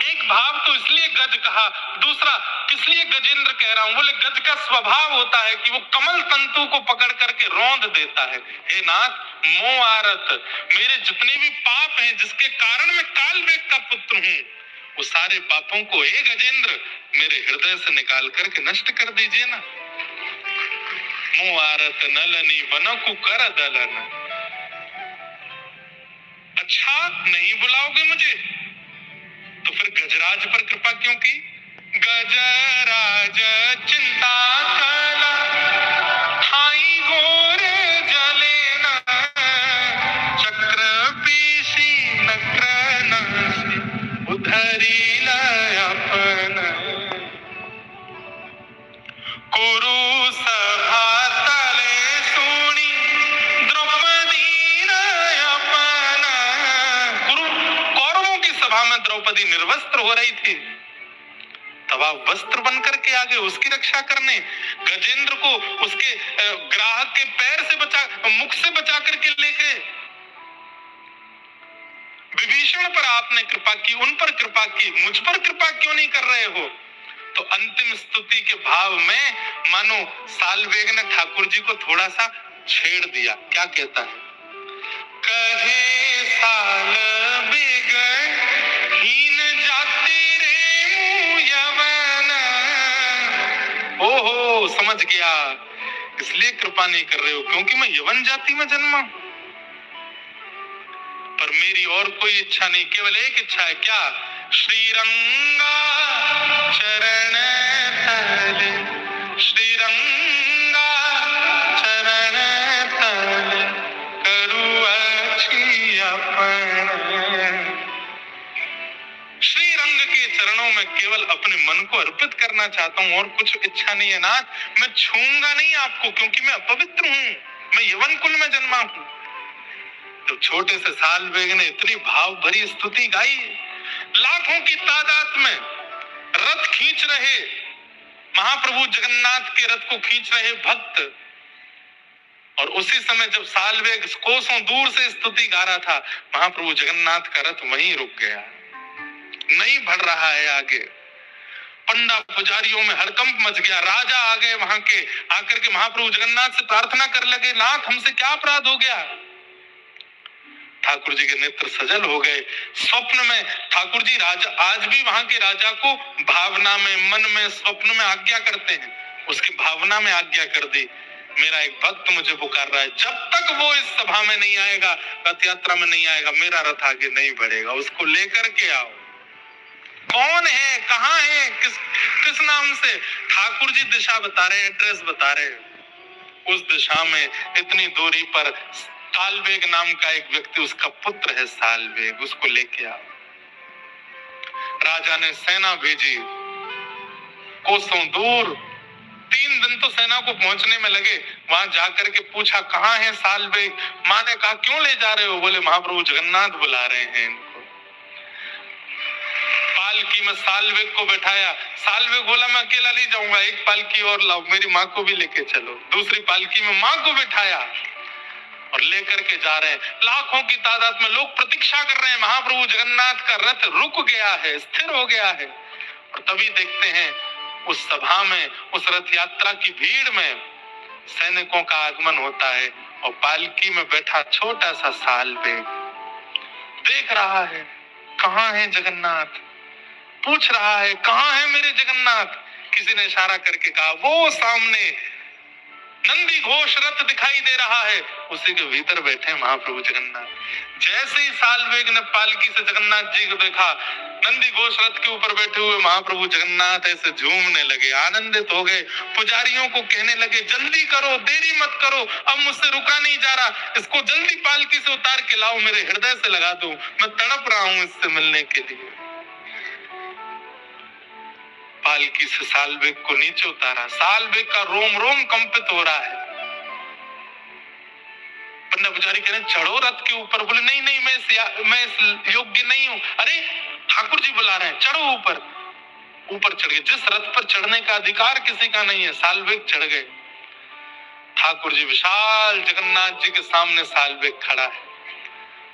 एक भाव तो इसलिए गज कहा, दूसरा किस लिए गजेंद्र कह रहा हूं? बोले गज का स्वभाव होता है कि वो कमल तंतु को पकड़ करके रौंद देता है। हे नाथ, मोह आरत, मेरे जितने भी पाप हैं जिसके कारण मैं कालवेग का पुत्र हूं, वो सारे पापों को हे गजेंद्र मेरे हृदय से निकाल करके नष्ट कर दीजिए ना। मोह आरत नलनी बनकु कर दलन। अच्छा नहीं बुलाओगे मुझे तो फिर गजराज पर कृपा क्यों की? गजराज चिंता कला ठाई गोरे जलेना, चक्र पीसी नक्र नसी उधरी लयपन, कुरु सभा तले सुनी द्रौपदी नयपन। कौरवों की सभा में द्रौपदी निर्वस्त्र हो रही थी, तब आप वस्त्र बन करके आगे उसकी रक्षा करने, गजेंद्र को उसके ग्राहक के पैर से बचा, मुख से बचा करके ले गए। विभीषण पर आपने कृपा की, उन पर कृपा की, मुझ पर कृपा क्यों नहीं कर रहे हो? तो अंतिम स्तुति के भाव में मानो साल्वेग ने ठाकुर जी को थोड़ा सा छेड़ दिया। क्या कहता है? कहे साल्वेग हीन जाति रे मुँह यवन। ओहो, समझ गया, इसलिए कृपा नहीं कर रहे हो क्योंकि मैं यवन जाति में जन्मा। पर मेरी और कोई इच्छा नहीं, केवल एक इच्छा है। क्या? श्रीरंगा चरण तले, श्रीरंगा चरण तले करु अच्छी अपन। श्रीरंग के चरणों में केवल अपने मन को अर्पित करना चाहता हूं और कुछ इच्छा नहीं है नाथ। मैं छूंगा नहीं आपको क्योंकि मैं अपवित्र हूं, मैं यवन कुल में जन्मा हूं। तो छोटे से साल्वेग ने इतनी भाव भरी स्तुति गाई, लाखों की तादाद में रथ खींच रहे, महाप्रभु जगन्नाथ के रथ को खींच रहे भक्त। और उसी समय जब साल्वेग कोसों दूर से स्तुति गा रहा था, महाप्रभु जगन्नाथ का रथ वहीं रुक गया, नहीं बढ़ रहा है आगे। पंडा पुजारियों में हड़कंप मच गया, राजा आ गए वहां के, आकर के महाप्रभु जगन्नाथ से प्रार्थना कर लगे, नाथ हमसे क्या अपराध हो गया? ठाकुर जी के नेत्र सजल हो गए। स्वप्न में ठाकुर जी राजा आज भी वहां के राजा को भावना में, मन में, स्वप्न में आज्ञा करते हैं। उसकी भावना में आज्ञा कर दी, मेरा एक भक्त मुझे पुकार रहा है, जब तक वो इस सभा में नहीं आएगा, रथ यात्रा में नहीं आएगा, मेरा रथ आगे नहीं बढ़ेगा, उसको लेकर के आओ। कौन है, कहाँ है, किस नाम से? ठाकुर जी दिशा बता रहे, एड्रेस बता रहे। उस दिशा में इतनी दूरी पर साल्वेग नाम का एक व्यक्ति, उसका पुत्र है साल्वेग, उसको लेके आओ। राजा ने सेना भेजी कोसों दूर, 3 दिन तो सेना को पहुंचने में लगे। वहां जाकर के पूछा कहाँ है साल्वेग? मां ने कहा क्यों ले जा रहे हो? बोले महाप्रभु जगन्नाथ बुला रहे हैं इनको। पालकी में साल्वेग को बैठाया, साल्वेग बोला मैं अकेला नहीं जाऊंगा, एक पालकी और लाओ, मेरी माँ को भी लेके चलो। दूसरी पालकी में माँ को बैठाया और लेकर के जा रहे हैं। लाखों की तादाद में लोग प्रतीक्षा कर रहे हैं, महाप्रभु जगन्नाथ का रथ रुक गया है, स्थिर हो गया है। और तभी देखते हैं उस सभा में, उस रथ यात्रा की भीड़ में सैनिकों का आगमन होता है और पालकी में बैठा छोटा सा साल्वेग देख रहा है कहाँ है जगन्नाथ, पूछ रहा है कहाँ है मेरे जगन्नाथ। किसी ने इशारा करके कहा वो सामने नंदी घोष रथ दिखाई दे रहा है, उसी के भीतर बैठे महाप्रभु जगन्नाथ। जैसे ही साल्वेग ने पालकी से जगन्नाथ जी को देखा, नंदी घोष रथ के ऊपर बैठे हुए महाप्रभु जगन्नाथ ऐसे झूमने लगे, आनंदित हो गए। पुजारियों को कहने लगे, जल्दी करो, देरी मत करो, अब मुझसे रुका नहीं जा रहा, इसको जल्दी पालकी से उतार के लाओ, मेरे हृदय से लगा दो, मैं तड़प रहा हूं इससे मिलने के लिए। पालकी से साल्वेग को नीचे उतारा, साल्वेग का रोम रोम कंपित हो रहा है। पन्ना पुजारी कह रहे चढ़ो रथ के ऊपर, बोले नहीं नहीं मैं इस योग्य नहीं हूं। अरे ठाकुर जी बुला रहे हैं, चढ़ो ऊपर। ऊपर चढ़ गए। जिस रथ पर चढ़ने का अधिकार किसी का नहीं है, साल्वेग चढ़ गए। ठाकुर जी विशाल जगन्नाथ जी के सामने साल्वेग खड़ा है।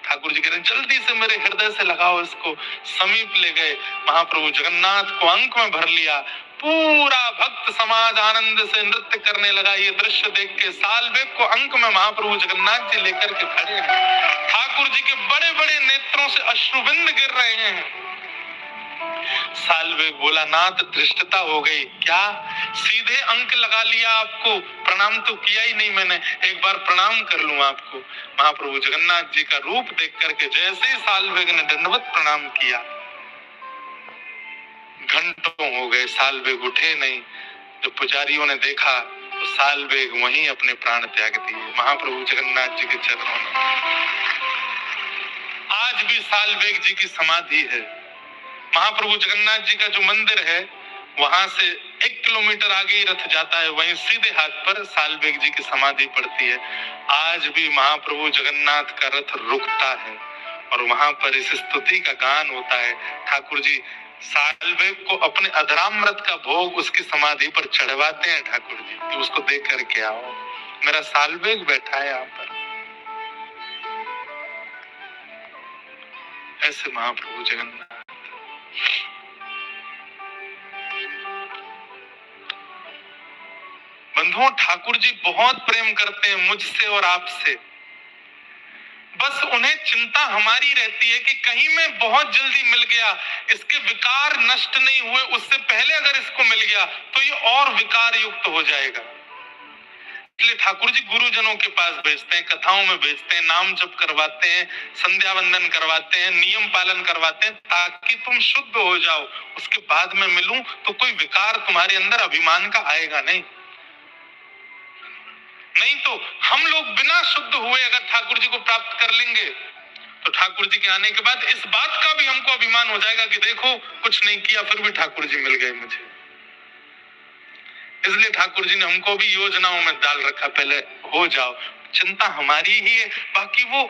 ठाकुर जी कह रहे जल्दी से मेरे हृदय से लगाओ इसको। समीप ले गए, महाप्रभु जगन्नाथ को अंक में भर लिया। पूरा भक्त समाज आनंद से नृत्य करने लगा। ये दृश्य देख के साल्वेग को अंक में महाप्रभु जगन्नाथ जी लेकर के खड़े हैं। ठाकुर जी के बड़े बड़े नेत्रों से अश्रुबिंद गिर रहे हैं। साल्वेग बोला, नाथ धृष्टता हो गई क्या? सीधे अंक लगा लिया आपको, प्रणाम तो किया ही नहीं मैंने, एक बार प्रणाम कर लूं आपको। महाप्रभु जगन्नाथ जी का रूप देख करके जैसे ही साल्वेग ने दंडवत प्रणाम किया, घंटों हो गए साल्वेग उठे नहीं। जब पुजारियों ने देखा तो साल्वेग वहीं अपने प्राण त्याग दिए महाप्रभु जगन्नाथ जी के चरणों में। आज भी साल्वेग जी की समाधि है। महाप्रभु जगन्नाथ जी का जो मंदिर है, वहां से 1 किलोमीटर आगे ही रथ जाता है, वहीं सीधे हाथ पर साल्वेग जी की समाधि पड़ती है। आज भी महाप्रभु जगन्नाथ का रथ रुकता है और वहां पर इस स्तुति का गान होता है। ठाकुर जी साल्वेग को अपने अधरामृत का भोग उसकी समाधि पर चढ़वाते हैं ठाकुर जी कि उसको देख करके आओ, मेरा साल्वेग बैठा है यहाँ पर। ऐसे महाप्रभु जगन्नाथ। बंधुओं, ठाकुर जी बहुत प्रेम करते हैं मुझसे और आपसे। बस उन्हें चिंता हमारी रहती है कि कहीं मैं बहुत जल्दी मिल गया, इसके विकार नष्ट नहीं हुए, उससे पहले अगर इसको मिल गया तो ये और विकार युक्त हो जाएगा। इसलिए ठाकुर जी गुरुजनों के पास भेजते हैं, कथाओं में भेजते हैं, नाम जप करवाते हैं, संध्या वंदन करवाते हैं, नियम पालन करवाते हैं, ताकि तुम शुद्ध हो जाओ। उसके बाद में मिलूं तो कोई विकार तुम्हारे अंदर अभिमान का आएगा नहीं। नहीं तो हम लोग बिना शुद्ध हुए अगर ठाकुर जी को प्राप्त कर लेंगे तो ठाकुर जी के आने के बाद इस बात का भी हमको अभिमान हो जाएगा कि देखो कुछ नहीं किया फिर भी ठाकुर जी मिल गए मुझे। इसलिए ठाकुर जी ने हमको भी योजनाओं में डाल रखा, पहले हो जाओ। चिंता हमारी ही है, बाकी वो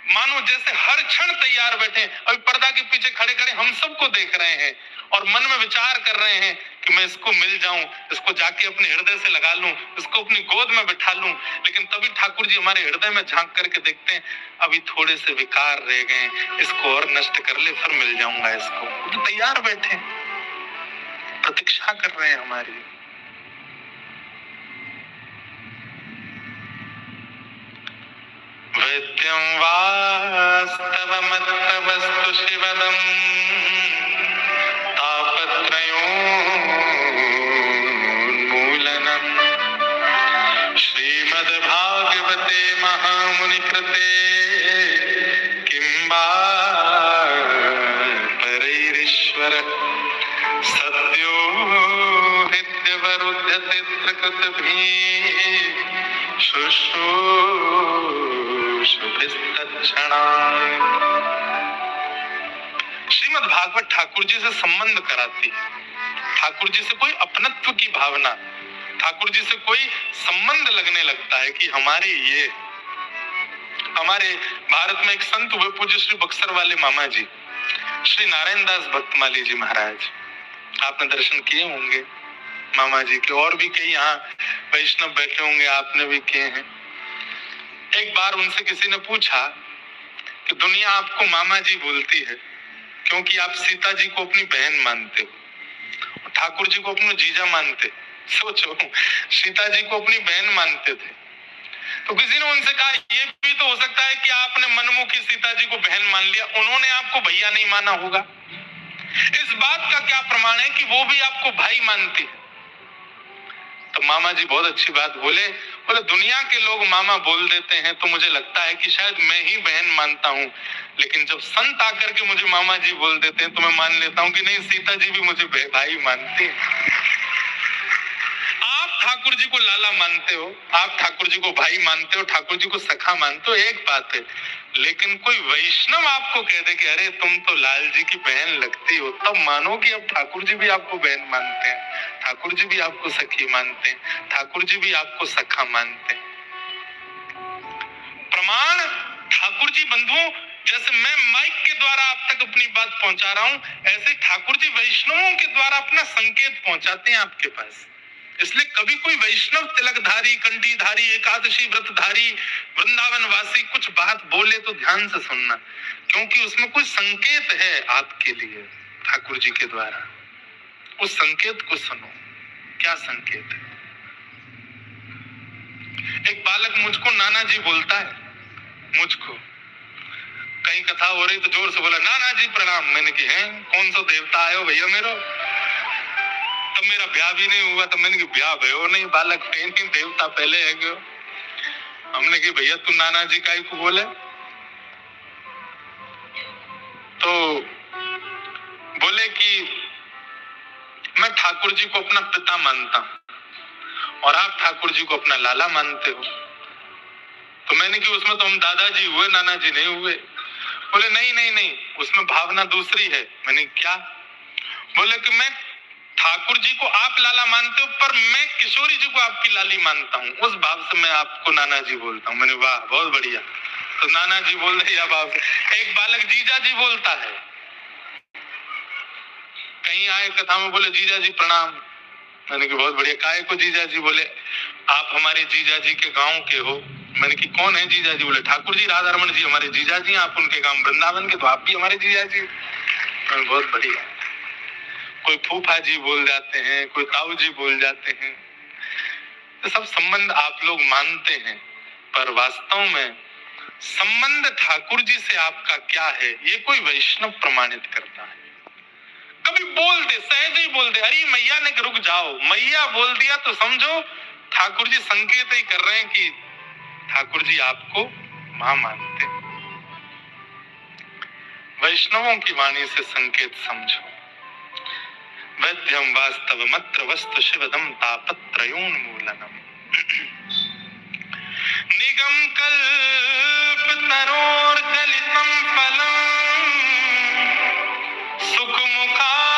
मानो जैसे हर क्षण तैयार बैठे, अभी पर्दा के पीछे खड़े खड़े हम सबको देख रहे हैं और मन में विचार कर रहे हैं कि मैं इसको मिल जाऊं, इसको जाके अपने हृदय से लगा लूं, इसको अपनी गोद में बिठा लूं। लेकिन तभी ठाकुर जी हमारे हृदय में झांक करके देखते हैं, अभी थोड़े से विकार रह गए, इसको और नष्ट कर ले फिर मिल जाऊंगा इसको। तो तैयार बैठे, प्रतीक्षा कर रहे हैं हमारी। वैद्यं वास्तवमत्र वस्तु शिवदं तापत्रयोन्मूलनम् श्रीमद्भागवते महामुनिकृते किं वा परैरीश्वर सद्यो हृद्यवरुध्यते त्रिकृतभिः श्रीमद् भागवत ठाकुर जी से संबंध कराती है। ठाकुर जी से कोई अपनत्व की भावना, ठाकुर जी से कोई संबंध लगने लगता है कि हमारे भारत में एक संत हुए पूज्य श्री बक्सर वाले मामा जी, श्री नारायण दास भक्तमाली जी महाराज, आपने दर्शन किए होंगे मामा जी के, और भी कई यहाँ वैष्णव बैठे होंगे, आपने भी किए हैं। एक बार उनसे किसी ने पूछा कि दुनिया आपको मामा जी बोलती है क्योंकि आप सीता जी को अपनी बहन मानते हो, ठाकुर जी को अपना जीजा मानते। सोचो, सीता जी को अपनी बहन मानते थे। तो किसी ने उनसे कहा ये भी तो हो सकता है कि आपने मनमुखी सीता जी को बहन मान लिया, उन्होंने आपको भैया नहीं माना होगा। इस बात का क्या प्रमाण है कि वो भी आपको भाई मानती है? तो मामा जी बहुत अच्छी बात बोले, बोले दुनिया के लोग मामा बोल देते हैं तो मुझे लगता है कि शायद मैं ही बहन मानता हूँ, लेकिन जब संत आकर के मुझे मामा जी बोल देते हैं तो मैं मान लेता हूँ कि नहीं, सीता जी भी मुझे भाई मानती है। आप ठाकुर जी को लाला मानते हो, आप ठाकुर जी को भाई मानते हो, ठाकुर जी को सखा मानते हो, एक बात है, लेकिन कोई वैष्णव आपको कह दे कि अरे तुम तो लाल जी की बहन लगती हो, तब मानो कि अब ठाकुर जी भी आपको बहन मानते हैं, ठाकुर जी भी आपको सखी मानते हैं, ठाकुर जी भी आपको सखा मानते हैं। प्रमाण ठाकुर जी बंधुओं, जैसे मैं माइक के द्वारा आप तक अपनी बात पहुंचा रहा हूं, ऐसे ठाकुर जी वैष्णवों के द्वारा अपना संकेत पहुंचाते हैं आपके पास। इसलिए कभी कोई वैष्णव तिलकधारी, कंठीधारी, एकादशी व्रतधारी, वृंदावन वासी कुछ बात बोले तो ध्यान से सुनना, क्योंकि उसमें कोई संकेत है आपके लिए ठाकुर जी के द्वारा। उस संकेत को सुनो, क्या संकेत है। एक बालक मुझको नाना जी बोलता है, मुझको कहीं कथा हो रही तो जोर से बोला नाना जी प्रणाम। मैंने कहा हैं कौन सा देवता आयो भैया मेरो, तब मेरा ब्याह भी नहीं हुआ, तो मैंने कहा ब्याह भयो नहीं, बालक है नहीं, देवता पहले है क्यों। हमने कहा भैया तू नाना जी काहे को बोले, तो बोले कि मैं ठाकुर जी को अपना पिता मानता हूं और आप ठाकुर जी को अपना लाला मानते हो। तो मैंने कहा उसमें तो हम दादाजी हुए, नाना जी नहीं हुए। बोले नहीं नहीं नहीं, उसमें भावना दूसरी है। मैंने क्या। बोले कि मैं ठाकुर जी को आप लाला मानते हो, पर मैं किशोरी जी को आपकी लाली मानता हूँ, उस भाव से मैं आपको नाना जी बोलता हूँ। मैंने वाह बहुत बढ़िया। तो नाना जी बोल रहे या भाव से। एक बालक जीजा जी बोलता है, कहीं आए कथा में बोले जीजा जी प्रणाम। मैंने कहा बहुत बढ़िया, काहे को जीजा जी। बोले आप हमारे जीजा जी के गांव के हो। मैंने कि कौन है जीजा जी। बोले ठाकुर जी राधा रमन जी हमारे जीजा जी, आप उनके गांव वृंदावन के, तो आप भी हमारे जीजा जी। बहुत बढ़िया। कोई फूफा जी बोल जाते हैं, कोई ताऊ जी बोल जाते हैं, तो सब संबंध आप लोग मानते हैं, पर वास्तव में संबंध ठाकुर जी से आपका क्या है ये कोई वैष्णव प्रमाणित करता है। कभी बोल दे, सहज ही बोल दे, अरे मैया ने रुक जाओ, मैया बोल दिया तो समझो ठाकुर जी संकेत ही कर रहे हैं कि ठाकुर जी आपको मां मानते। वैष्णवों की वाणी से संकेत समझो। वैद्यम वास्तवमत्र वस्तु शिवदम तापत्रयोन्मूलनम निगम कल्पतरोर्गलितं फलम्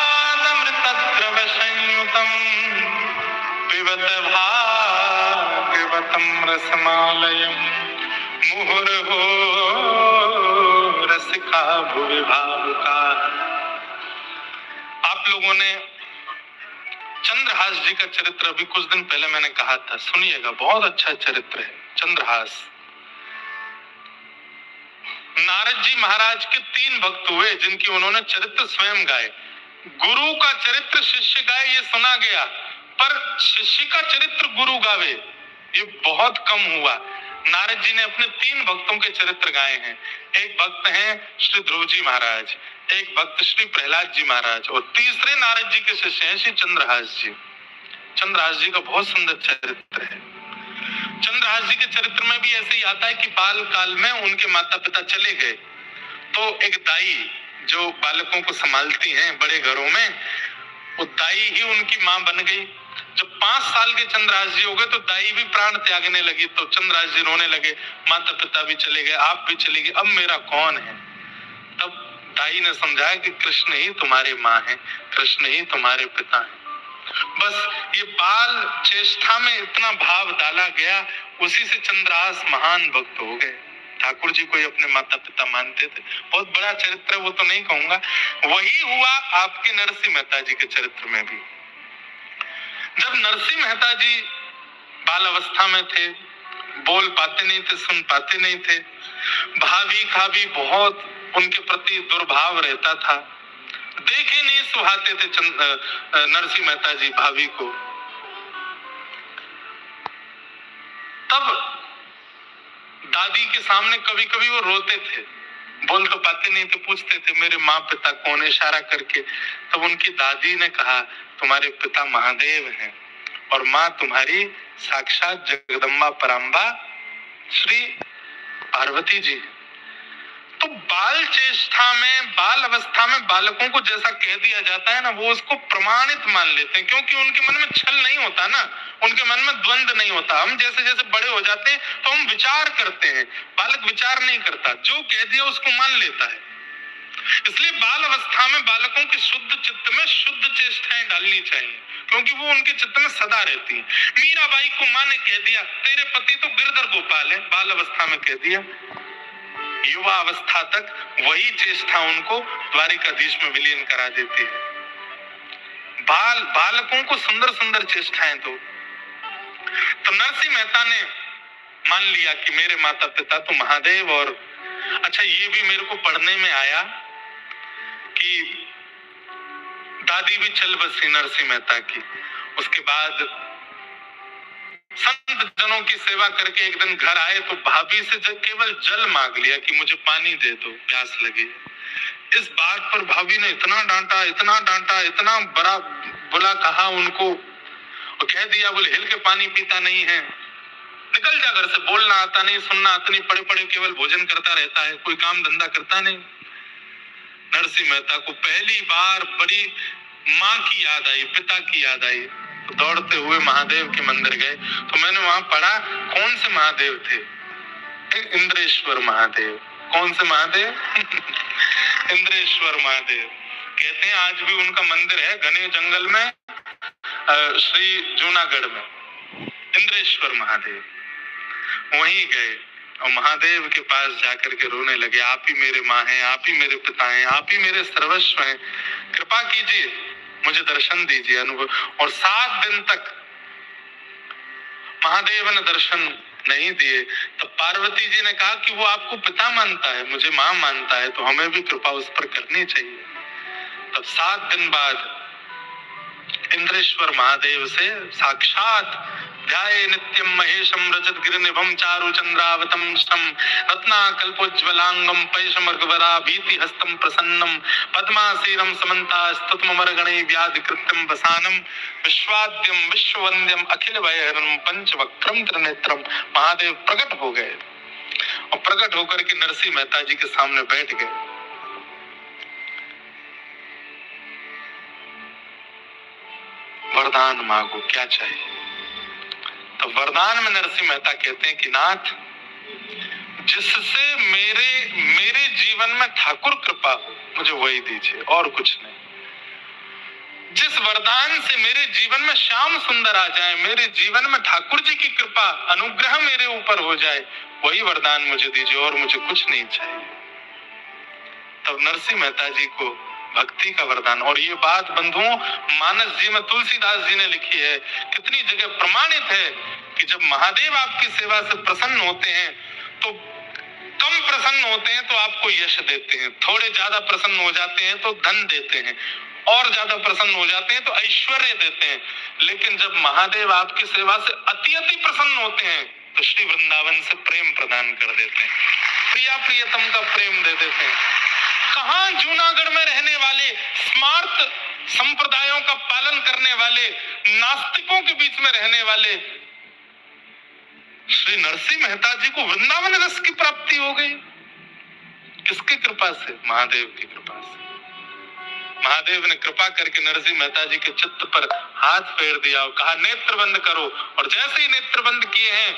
सुखमुखादमृतद्रव संयुतम् पिबत भागवतं रसमालयम् मुहुर्हो रसिका भुवि भावुका। आप लोगों ने चंद्रहास जी का चरित्र अभी कुछ दिन पहले मैंने कहा था, सुनिएगा, बहुत अच्छा चरित्र है चंद्रहास। नारद जी महाराज के 3 भक्त हुए जिनकी उन्होंने चरित्र स्वयं गाए। गुरु का चरित्र शिष्य गाए ये सुना गया, पर शिष्य का चरित्र गुरु गावे ये बहुत कम हुआ। नारद जी ने अपने 3 भक्तों के चरित्र गाए हैं। एक भक्त हैं श्री ध्रुव जी महाराज, एक भक्त श्री प्रहलाद जी महाराज, और तीसरे नारद जी के शिष्य हैं श्री चंद्रहास जी। चंद्रहास जी का बहुत सुंदर चरित्र है। चंद्रहास जी के चरित्र में भी ऐसे ही आता है कि बाल काल में उनके माता पिता चले गए, तो एक दाई जो बालकों को संभालती हैं बड़े घरों में, वो दाई ही उनकी मां बन गई। जब 5 साल के चंद्रहास जी हो गए तो दाई भी प्राण त्यागने लगी, तो चंद्रहास जी रोने लगे, माता पिता भी चले गए, आप भी चले गए, अब मेरा कौन है। तब दाई ने समझाया कि कृष्ण ही तुम्हारे माँ हैं, कृष्ण ही तुम्हारे पिता हैं। बस ये बाल चेष्टा में इतना भाव डाला गया, उसी से चंद्रहास महान भक्त हो गए। ठाकुर जी को अपने माता पिता मानते थे। बहुत बड़ा चरित्र है, वो तो नहीं कहूंगा। वही हुआ आपके नरसिंह मेहता जी के चरित्र में भी। जब नरसिंह मेहता जी बाल अवस्था में थे, बोल पाते नहीं थे, सुन पाते नहीं थे, भाभी का भी बहुत उनके प्रति दुर्भाव रहता था, देखे नहीं सुहाते थे नरसिंह मेहता जी भाभी को। तब दादी के सामने कभी कभी वो रोते थे, बोल तो पाते नहीं थे, पूछते थे मेरे माँ पिता कौन है, इशारा करके। तब उनकी दादी ने कहा तुम्हारे पिता महादेव हैं और माँ तुम्हारी साक्षात जगदम्बा पराम्बा श्री पार्वती जी। तो बाल चेष्टा में, बाल अवस्था में बालकों को जैसा कह दिया जाता है ना, वो उसको प्रमाणित मान लेते हैं, क्योंकि उनके मन में छल नहीं होता ना, उनके मन में द्वंद्व नहीं होता। हम जैसे जैसे बड़े हो जाते हैं तो हम विचार करते हैं, बालक विचार नहीं करता, जो कह दिया उसको मान लेता है। इसलिए बाल अवस्था में बालकों के शुद्ध चित्त में शुद्ध चेष्टाएं डालनी चाहिए, क्योंकि वो उनके चित्त में सदा रहती है। मीराबाई को माँ ने कह दिया तेरे पति तो गिरधर गोपाल है, बाल अवस्था में कह दिया। युवा अवस्था तक वही चेष्टा उनको द्वारिकाधीश में विलीन करा देती है। बालकों को सुंदर सुंदर चेष्टाएं तो नरसिंह मेहता ने मान लिया कि मेरे माता पिता तो महादेव। और अच्छा, ये भी मेरे को पढ़ने में आया कि दादी भी चल बसी नरसिंह मेहता की। उसके बाद संत जनों की सेवा करके एक दिन घर आए तो भाभी से केवल जल मांग लिया कि मुझे पानी दे दो, प्यास लगी। इस बात पर भाभी ने इतना डांटा, इतना डांटा, इतना बड़ा बुला कहा उनको, और कह दिया बोले हिल के पानी पीता नहीं है, निकल जा घर से, बोलना आता नहीं, सुनना आता नहीं, पड़े पड़े केवल भोजन करता रहता है, कोई काम धंधा करता नहीं। नरसिंह मेहता को पहली बार बड़ी माँ की याद आई, पिता की याद आई। तो दौड़ते हुए महादेव के मंदिर गए। तो मैंने वहां पढ़ा कौन से महादेव थे? इंद्रेश्वर महादेव। कौन से महादेव? इंद्रेश्वर महादेव। कहते हैं आज भी उनका मंदिर है घने जंगल में, श्री जूनागढ़ में, इंद्रेश्वर महादेव। वहीं गए और महादेव के पास जाकर के रोने लगे, आप ही मेरे माँ हैं, आप ही मेरे पिता हैं, आप ही मेरे सर्वस्व हैं, कृपा कीजिए, मुझे दर्शन दीजिए, अनुभव। और 7 दिन तक महादेव ने दर्शन नहीं दिए। तो पार्वती जी ने कहा कि वो आपको पिता मानता है, मुझे माँ मानता है, तो हमें भी कृपा उस पर करनी चाहिए। तब 7 दिन बाद इंद्रेश्वर महादेव से साक्षात ध्याये नित्यम महेशम रजत गिरिनिभम चारु चंद्रावतम शम रत्नाकल्पोज्ज्वलांगम पैशमर्गवरा भीति हस्तम प्रसन्नम पद्मासीरम समन्ता स्तुतमरगणे व्याधिकृत्यम वसानम विश्वाद्यम विश्ववंद्यम अखिल वैहरम पंचवक्त्रम त्रिनेत्रम। महादेव प्रकट हो गए और प्रकट होकर के नरसिंह मेहता जी के सामने बैठ गए। वरदान मांगो, क्या चाहिए? तो वरदान में नरसिंह मेहता कहते हैं कि नाथ, जिससे मेरे जीवन में ठाकुर कृपा हो, मुझे वही दीजिए और कुछ नहीं। जिस वरदान से मेरे जीवन में श्याम सुंदर आ जाए, मेरे जीवन में ठाकुर जी की कृपा अनुग्रह मेरे ऊपर हो जाए, वही वरदान मुझे दीजिए और मुझे कुछ नहीं चाहिए। तब नरसिंह मेहता जी को भक्ति का वरदान। और ये बात बंधुओं मानस जी में तुलसीदास जी ने लिखी है, कितनी जगह प्रमाणित है कि जब महादेव आपकी सेवा से प्रसन्न होते हैं तो कम प्रसन्न होते हैं तो आपको यश देते हैं, थोड़े ज्यादा प्रसन्न हो जाते हैं तो धन देते हैं, और ज्यादा प्रसन्न हो जाते हैं तो ऐश्वर्य देते हैं। लेकिन जब महादेव आपकी सेवा से अति अति प्रसन्न होते हैं तो श्री वृंदावन से प्रेम प्रदान कर देते हैं, प्रिया प्रियतम का प्रेम दे देते हैं। कहां जूनागढ़ में रहने वाले स्मार्त संप्रदायों का पालन करने वाले नास्तिकों के बीच में रहने वाले श्री नरसिंह मेहता जी को वृंदावन रस की प्राप्ति हो गई। किसकी कृपा से? महादेव की कृपा से। महादेव ने कृपा करके नरसिंह मेहता जी के चित्त पर हाथ फेर दिया और कहा नेत्र बंद करो। और जैसे ही नेत्र बंद किए हैं,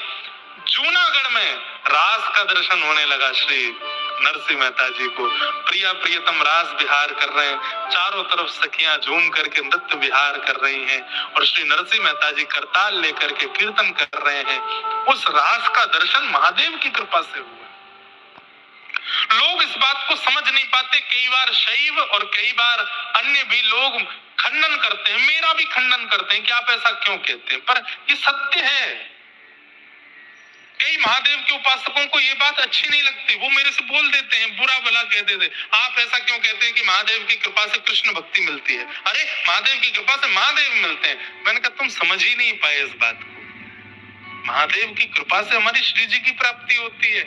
जूनागढ़ में रास का दर्शन होने लगा। श्री नरसिंह मेहता जी को प्रिया प्रियतम रास विहार कर रहे हैं, चारों तरफ सखियां झूम करके नृत्य विहार कर रही हैं और श्री नरसिंह मेहता जी करताल लेकर के कीर्तन कर रहे हैं। उस रास का दर्शन महादेव की कृपा से हुआ। लोग इस बात को समझ नहीं पाते। कई बार शैव और कई बार अन्य भी लोग खंडन करते हैं, मेरा भी खंडन करते हैं कि आप ऐसा क्यों कहते हैं, पर ये सत्य है। कई महादेव के उपासकों को ये बात अच्छी नहीं लगती, वो मेरे से बोल देते हैं, बुरा भला कह देते हैं, आप ऐसा क्यों कहते हैं कि महादेव की कृपा से कृष्ण भक्ति मिलती है? अरे महादेव की कृपा से महादेव मिलते हैं। मैंने कहा तुम समझ ही नहीं पाए इस बात को। महादेव की कृपा से हमारी श्री जी की प्राप्ति होती है,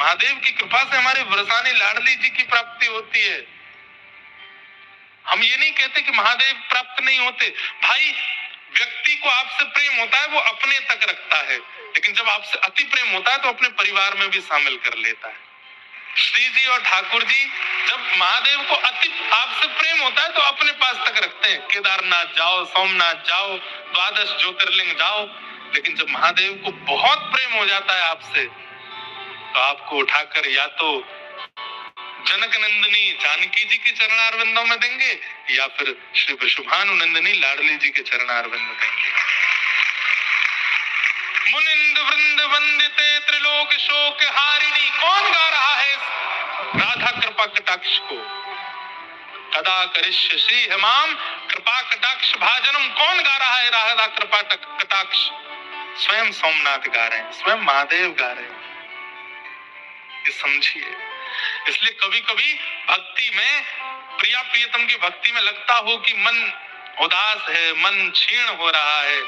महादेव की कृपा से हमारे वरसानी लाडली जी की प्राप्ति होती है। हम ये नहीं कहते कि महादेव प्राप्त नहीं होते। भाई व्यक्ति को आपसे प्रेम होता है वो अपने तक रखता है, लेकिन जब आपसे अति प्रेम होता है तो अपने परिवार में भी शामिल कर लेता है। श्री जी और ठाकुर जी जब महादेव को अति आपसे प्रेम होता है तो अपने पास तक रखते हैं, केदारनाथ जाओ, सोमनाथ जाओ, 12 ज्योतिर्लिंग जाओ, लेकिन जब महादेव को बहुत प्रेम हो जाता है आपसे तो आपको उठाकर या तो जनक नंदिनी जानकी जी के चरणारविंदों में देंगे या फिर श्री वृषभानु नंदिनी लाडली जी के चरणारविंद में देंगे। मुनिंद वृंद वंदिते त्रिलोक शोक हारिणी, कौन गा रहा है राधा कृपा कटाक्ष को? कदा करिष्य श्री हेमाम कृपा कटाक्ष भाजनम, कौन गा रहा है राधा कृपा कटाक्ष? स्वयं सोमनाथ गा रहे हैं, स्वयं महादेव गा रहे हैं। ये समझिए। इसलिए कभी कभी भक्ति में, प्रिया प्रियतम की भक्ति में लगता हो कि मन उदास है, मन क्षीण हो रहा है,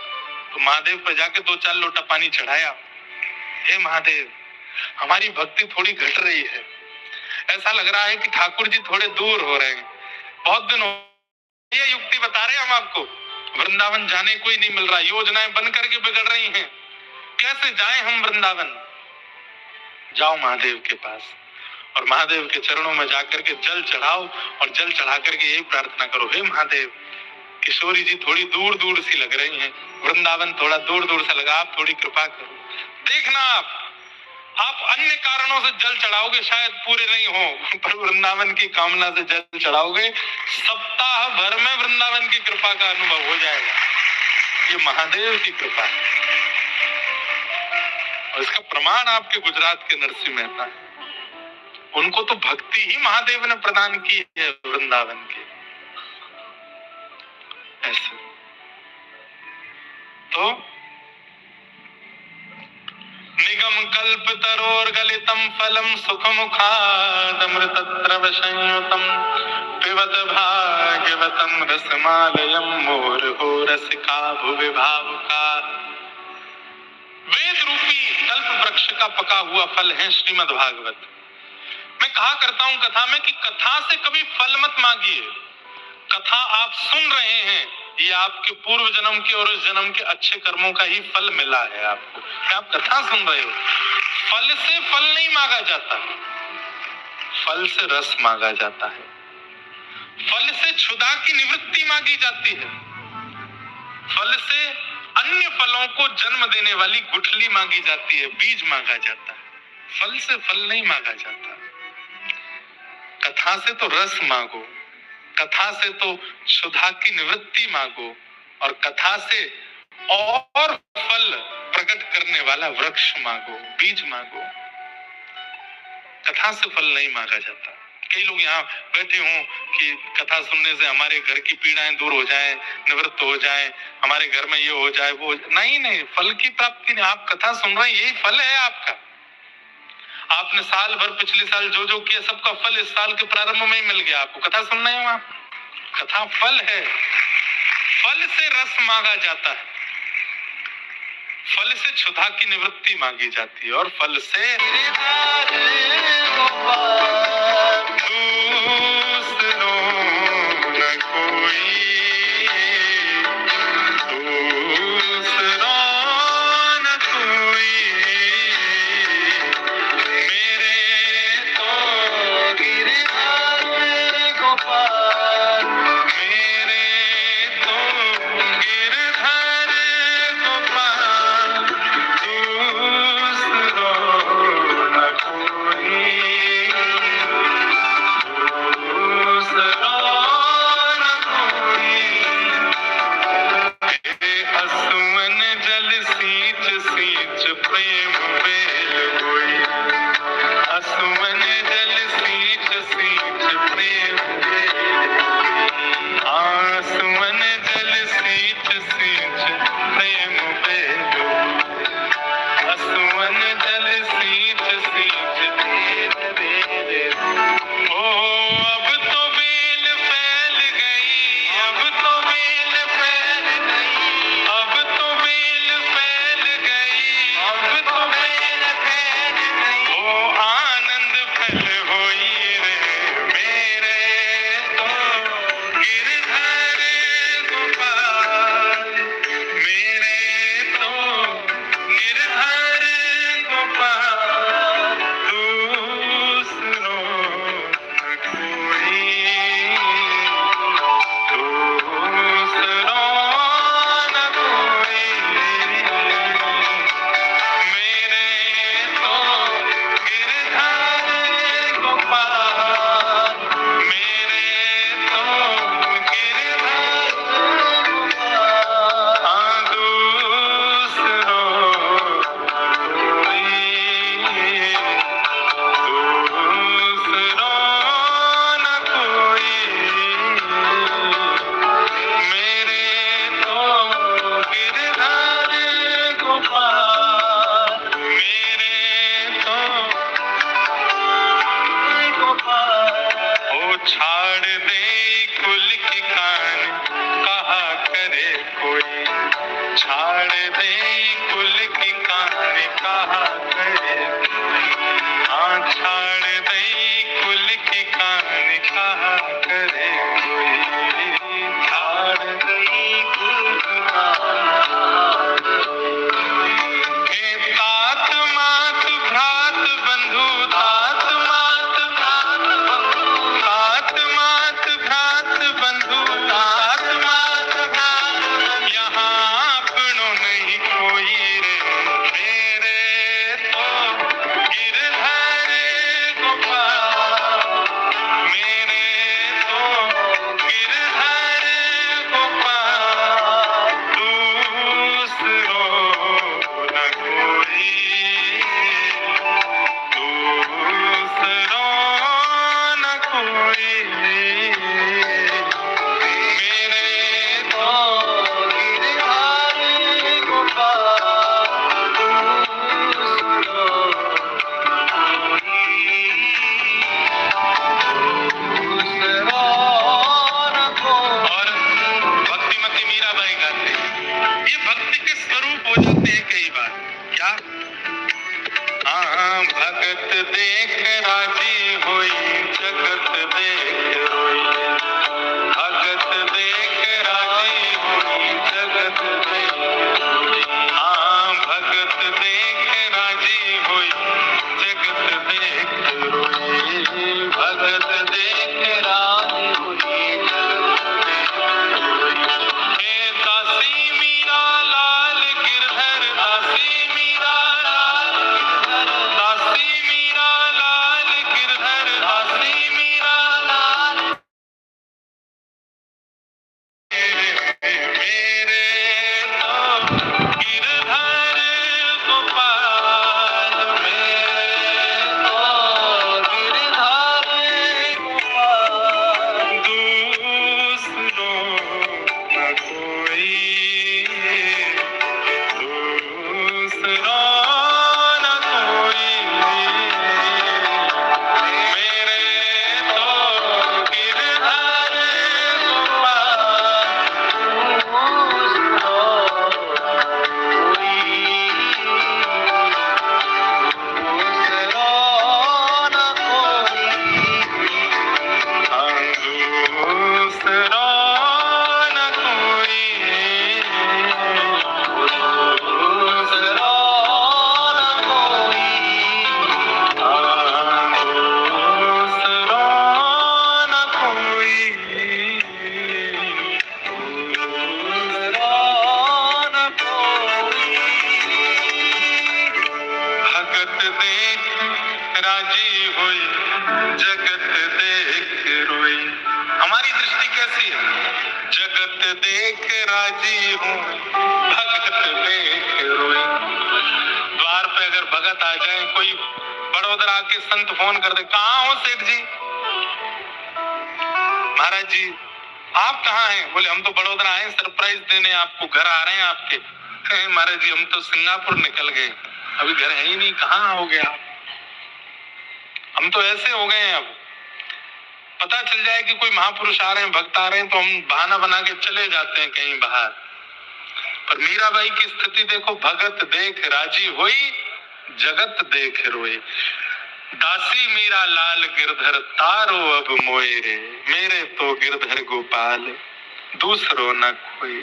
तो महादेव पर जाके 2-4 लोटा पानी चढ़ाया, हे महादेव हमारी भक्ति थोड़ी घट रही है, ऐसा लग रहा है कि ठाकुर जी थोड़े दूर हो रहे हैं, बहुत दिन हो, ये युक्ति बता रहे हैं हम आपको, वृंदावन जाने को ही नहीं मिल रहा, योजनाएं बन करके बिगड़ रही हैं, कैसे जाएं हम वृंदावन? जाओ महादेव के पास और महादेव के चरणों में जाकर के जल चढ़ाओ और जल चढ़ा करके यही प्रार्थना करो, हे महादेव किशोरी जी थोड़ी दूर दूर सी लग रही हैं, वृंदावन थोड़ा दूर दूर से लगा, आप थोड़ी कृपा करो। देखना आप अन्य कारणों से जल चढ़ाओगे शायद पूरे नहीं हो, पर वृंदावन की कामना से जल चढ़ाओगे, सप्ताह भर में वृंदावन की कृपा का अनुभव हो जाएगा। ये महादेव की कृपा है और इसका प्रमाण आपके गुजरात के नरसिंह मेहता है, उनको तो भक्ति ही महादेव ने प्रदान की है वृंदावन के। ऐसे तो निगम कल्प तरोर गलितम फलम सुख मुखादमृतत्रव संयुतम पिबत भाग्यवतम रसमालयम मोर हो रसिका भुवि भावुका। वेद रूपी कल्प वृक्ष का पका हुआ फल है श्रीमद् भागवत। मैं कहा करता हूं कथा में कि कथा से कभी फल मत मांगिए, कथा आप सुन रहे हैं, ये आपके पूर्व जन्म के और इस जन्म के अच्छे कर्मों का ही फल मिला है आपको, आप कथा सुन रहे हो। फल से फल नहीं मांगा जाता, फल से रस मांगा जाता है, फल से क्षुधा की निवृत्ति मांगी जाती है, फल से अन्य फलों को जन्म देने वाली गुठली मांगी जाती है, बीज मांगा जाता है, फल से फल नहीं मांगा जाता। कथा से तो रस मांगो, कथा से तो क्षुधा की निवृत्ति मांगो और कथा से और फल प्रकट करने वाला वृक्ष मांगो, बीज मांगो। कथा से फल नहीं मांगा जाता। कई लोग यहाँ बैठे हों कि कथा सुनने से हमारे घर की पीड़ाएं दूर हो जाएं, निवृत्त हो जाएं, हमारे घर में ये हो जाए वो, नहीं, फल की प्राप्ति नहीं। आप कथा सुन रहे हैं, यही फल है आपका। आपने साल भर पिछले साल जो जो किया सबका फल इस साल के प्रारंभ में ही मिल गया आपको। कथा सुन रहे हो आप, कथा फल है, फल से रस मांगा जाता है, फल से क्षुधा की निवृत्ति मांगी जाती है और फल से दूसरों न कोई, दूसरों न कोई, मेरे तो गिरधर गोपाल, मेरे तो गिरधर गोपाल, दूसरों न कोई, दूसरों न कोई। असुमन जल सींच सींच प्रेम बेल कोई, असुमन जल सींच सींच प्रेम बेल, आसुमन जल सींच सींच प्रेम बेल, असुमन जल सींच सींच बेल बेल। ओ अब तो बेल फैल गई, अब तो बेल फैल गई, अब तो बेल फैल गई, अब तो बेल फैल गई। ओ आनंद फल होई रे मेरे भगत देख राजी होई, जगत देख रोई। भगत देख राजी होई, जगत देख रोई। हाँ, भगत देख राजी होई, जगत देख रोई। भगत देख राजी होई, जगत देख रोई। हे दासी मीरा लाल गिरधर, दासी मीरा लाल गिरधर, दासी मीरा लाल गिरधर, दासी मीरा लाल। मेरे तो गिरधर गोपाल, मेरे तो गिरधर गोपाल, दूसरों न कोई, दूसरा न कोई। मेरे तो गिरधर गोपाल, भगत देख राजी हुई, जगत देख रोई। हमारी दृष्टि कैसी है? जगत देख राजी हुई, भगत देख रोई। द्वार पे अगर भगत आ जाए, कोई बड़ोदरा के संत फोन कर दे, कहाँ हो सेठ जी? महाराज जी आप कहाँ हैं? बोले हम तो बड़ोदरा आए सरप्राइज देने, आपको घर आ रहे हैं आपके। महाराज जी हम तो सिंगापुर निकल गए, अभी घर है ही नहीं, कहाँ हो गया? हम तो ऐसे हो गए हैं, अब पता चल जाए कि कोई महापुरुष आ रहे हैं, भक्त आ रहे हैं, तो हम बहाना बना के चले जाते हैं कहीं बाहर। पर मीराबाई की स्थिति देखो, भगत देख राजी हुई, जगत देख रोए। दासी मीरा लाल गिरधर, तारो अब मोए रे। मेरे तो गिरधर गोपाल, दूसरो न कोई।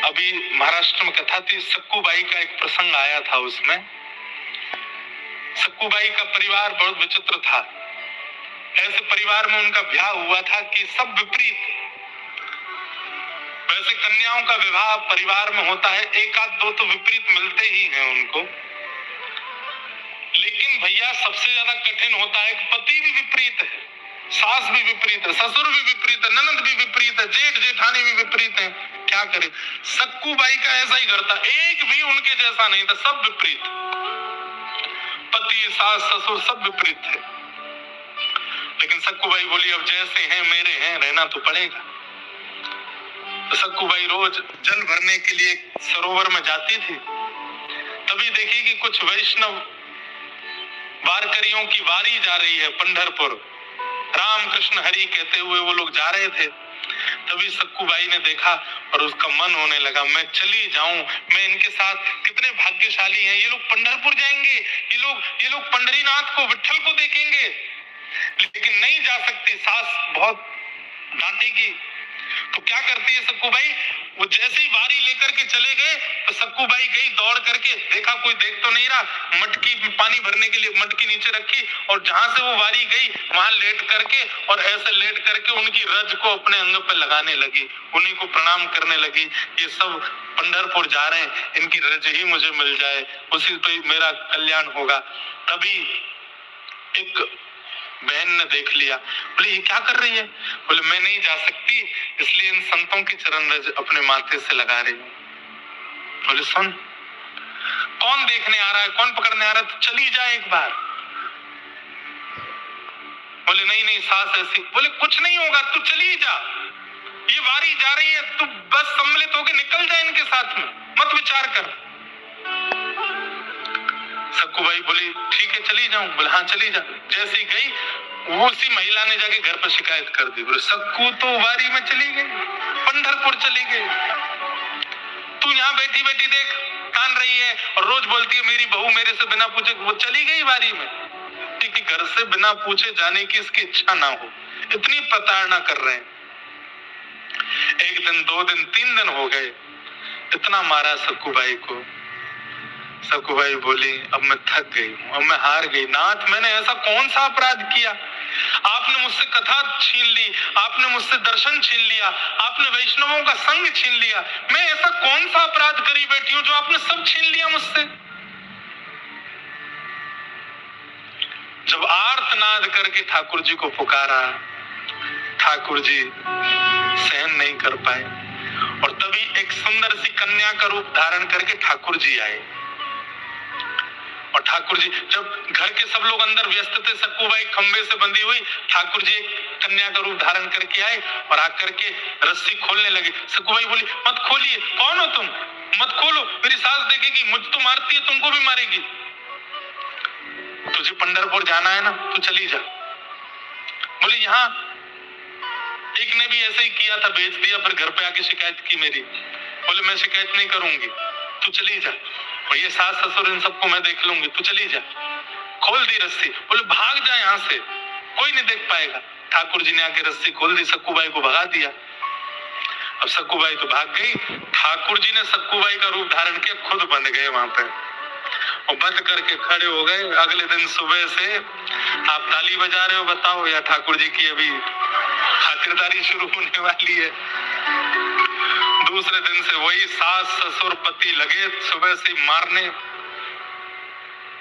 अभी महाराष्ट्र में कथा थी, सक्कूबाई का एक प्रसंग आया था। उसमें सक्कूबाई का परिवार बहुत विचित्र था। ऐसे परिवार में उनका ब्याह हुआ था कि सब विपरीत। वैसे कन्याओं का विवाह परिवार में होता है, एक आध दो तो विपरीत मिलते ही हैं उनको, लेकिन भैया सबसे ज्यादा कठिन होता है कि पति भी विपरीत है, सास भी विपरीत है, ससुर भी विपरीत है, ननद भी विपरीत है, जेठ जेठानी भी विपरीत है। क्या करे? सक्कूबाई का ऐसा ही घर था, एक भी उनके जैसा नहीं था, सब विपरीत। पति सास ससुर सब विपरीत थे। लेकिन सक्कूबाई बोली अब जैसे हैं मेरे हैं, रहना तो पड़ेगा। तो सक्कूबाई रोज जल भरने के लिए सरोवर में जाती थी। तभी देखी कि कुछ वैष्णव वारकरियों की वारी जा रही है पंढरपुर, राम कृष्ण हरि कहते हुए वो लोग जा रहे थे। तभी सक्कूबाई ने देखा और उसका मन होने लगा, मैं चली जाऊं, मैं इनके साथ, कितने भाग्यशाली हैं ये लोग, पंढरपुर जाएंगे, ये लोग पंढरीनाथ को, विट्ठल को देखेंगे। लेकिन नहीं जा सकती, सास बहुत डांटेगी। तो क्या करती है सक्कूबाई? वो जैसे ही वारी लेकर के चले गए तो सक्कूबाई गई दौड़ करके, देखा कोई देख तो नहीं रहा, मटकी पानी भरने के लिए मटकी नीचे रखी और जहां से वो वारी गई वहां लेट करके, और ऐसे लेट करके उनकी रज को अपने अंग पे लगाने लगी, उन्हीं को प्रणाम करने लगी। ये सब पंढरपुर जा रहे हैं, इनकी रज ही मुझे मिल जाए, उसी पे मेरा कल्याण होगा। तभी एक बहन ने देख लिया, बोले ये क्या कर रही है? बोले मैं नहीं जा सकती, इसलिए इन संतों की चरण रज अपने माथे से लगा रही हूँ। बोले सुन, कौन देखने आ रहा है, कौन पकड़ने आ रहा है, तो चली जा एक बार। बोले नहीं नहीं सास ऐसी। बोले कुछ नहीं होगा, तू चली जा, ये वारी जा रही है, तू बस सम्मिलित होकर निकल जा इनके साथ में, मत विचार कर। सक्कूबाई बोली ठीक है चली जाऊं। बोले हाँ चली जा। जैसे ही गई, वो उसी महिला ने जाके घर पर शिकायत कर दी। बोले सक्कू तो वारी में चली गई, पंढरपुर चली गई, तू यहाँ बैठी बैठी देख कान रही है और रोज बोलती है मेरी बहू मेरे से बिना पूछे। वो चली गई वारी में, कि घर से बिना पूछे जाने की इसकी इच्छा ना हो, इतनी प्रताड़ना कर रहे हैं। एक दिन, 2 दिन, 3 दिन हो गए, इतना मारा सक्कूबाई को। सक्कूबाई बोली अब मैं थक गई हूँ, अब मैं हार गई। नाथ मैंने ऐसा कौन सा अपराध किया? आपने मुझसे कथा छीन ली, आपने मुझसे दर्शन छीन लिया, आपने वैष्णवों का संग छीन लिया, मैं ऐसा कौन सा अपराध करी बैठी हूँ जो आपने सब छीन लिया मुझसे? जब आर्तनाद करके ठाकुर जी को पुकारा, ठाकुर जी सहन नहीं कर पाए और तभी एक सुंदर सी कन्या का रूप धारण करके ठाकुर जी आए। और ठाकुर जी, जब घर के सब लोग अंदर व्यस्त थे, सक्कूबाई खंबे से बंधी हुई, ठाकुर जी एक कन्या का रूप धारण करके आए और आकर के रस्सी खोलने लगे। सक्कूबाई बोली मत खोलिए, कौन हो तुम, मत खोलो, मेरी सास देखेगी, मुझ तो मारती है, तुमको भी मारेगी। तुझे पंढरपुर जाना है ना, तू चली जा। बोले यहाँ एक ने भी ऐसे ही किया था, बेच दिया, फिर घर पे आके शिकायत की मेरी। बोले मैं शिकायत नहीं करूंगी, तू चली जा, और ये सास ससुर इन सबको मैं देख लूंगी, तू चली जा। खोल दी रस्सी। बोले भाग जा यहाँ से, कोई नहीं देख पाएगा। ठाकुर जी ने आके रस्सी खोल दी, सक्कूबाई को भगा दिया। अब सक्कूबाई तो भाग गई, ठाकुर जी ने सक्कूबाई का रूप धारण किया, खुद बंध गए वहां पे और बंद करके खड़े हो गए। अगले दिन सुबह से आप ताली बजा रहे हो, बताओ, या ठाकुर जी की अभी खातिरदारी शुरू होने वाली है। दूसरे दिन से वही सास ससुर पति लगे सुबह से मारने।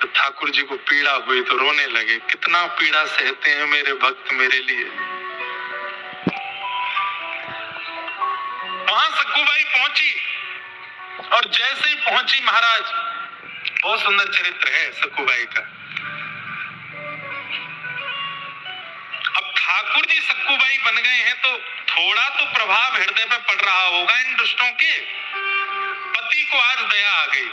तो ठाकुर जी को पीड़ा हुई तो रोने लगे, कितना पीड़ा सहते हैं मेरे भक्त मेरे लिए। वहां सक्कूबाई पहुंची और जैसे ही पहुंची, महाराज बहुत सुंदर चरित्र है सक्कूबाई का। अब ठाकुर जी सक्कूबाई बन गए हैं तो थोड़ा तो प्रभाव हृदय पे पड़ रहा होगा इन दुष्टों के। पति को आज दया आ गई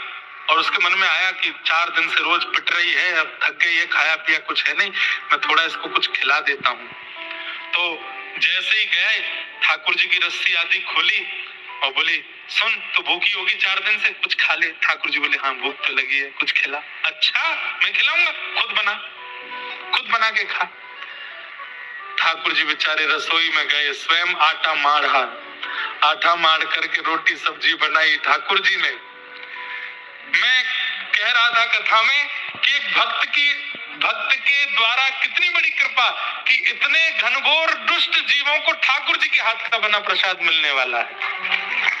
और उसके मन में आया कि 4 दिन से रोज पिट रही है, अब थक गई है, खाया पिया कुछ है नहीं, मैं थोड़ा इसको कुछ खिला देता हूँ। तो जैसे ही गए, ठाकुर जी की रस्सी आदि खोली और बोली सुन, तो भूखी होगी 4 दिन से, कुछ खा ले। ठाकुर जी बोले हाँ भूख तो लगी है, कुछ खिला। अच्छा मैं खिलाऊंगा, खुद बना के खा। ठाकुर जी बेचारे रसोई में गए, स्वयं आटा मारा, आटा मार करके रोटी सब्जी बनाई ठाकुर जी ने। मैं कह रहा था कथा में कि एक भक्त के द्वारा कितनी बड़ी कृपा कि इतने घनघोर दुष्ट जीवों को ठाकुर जी के हाथ का बना प्रसाद मिलने वाला है,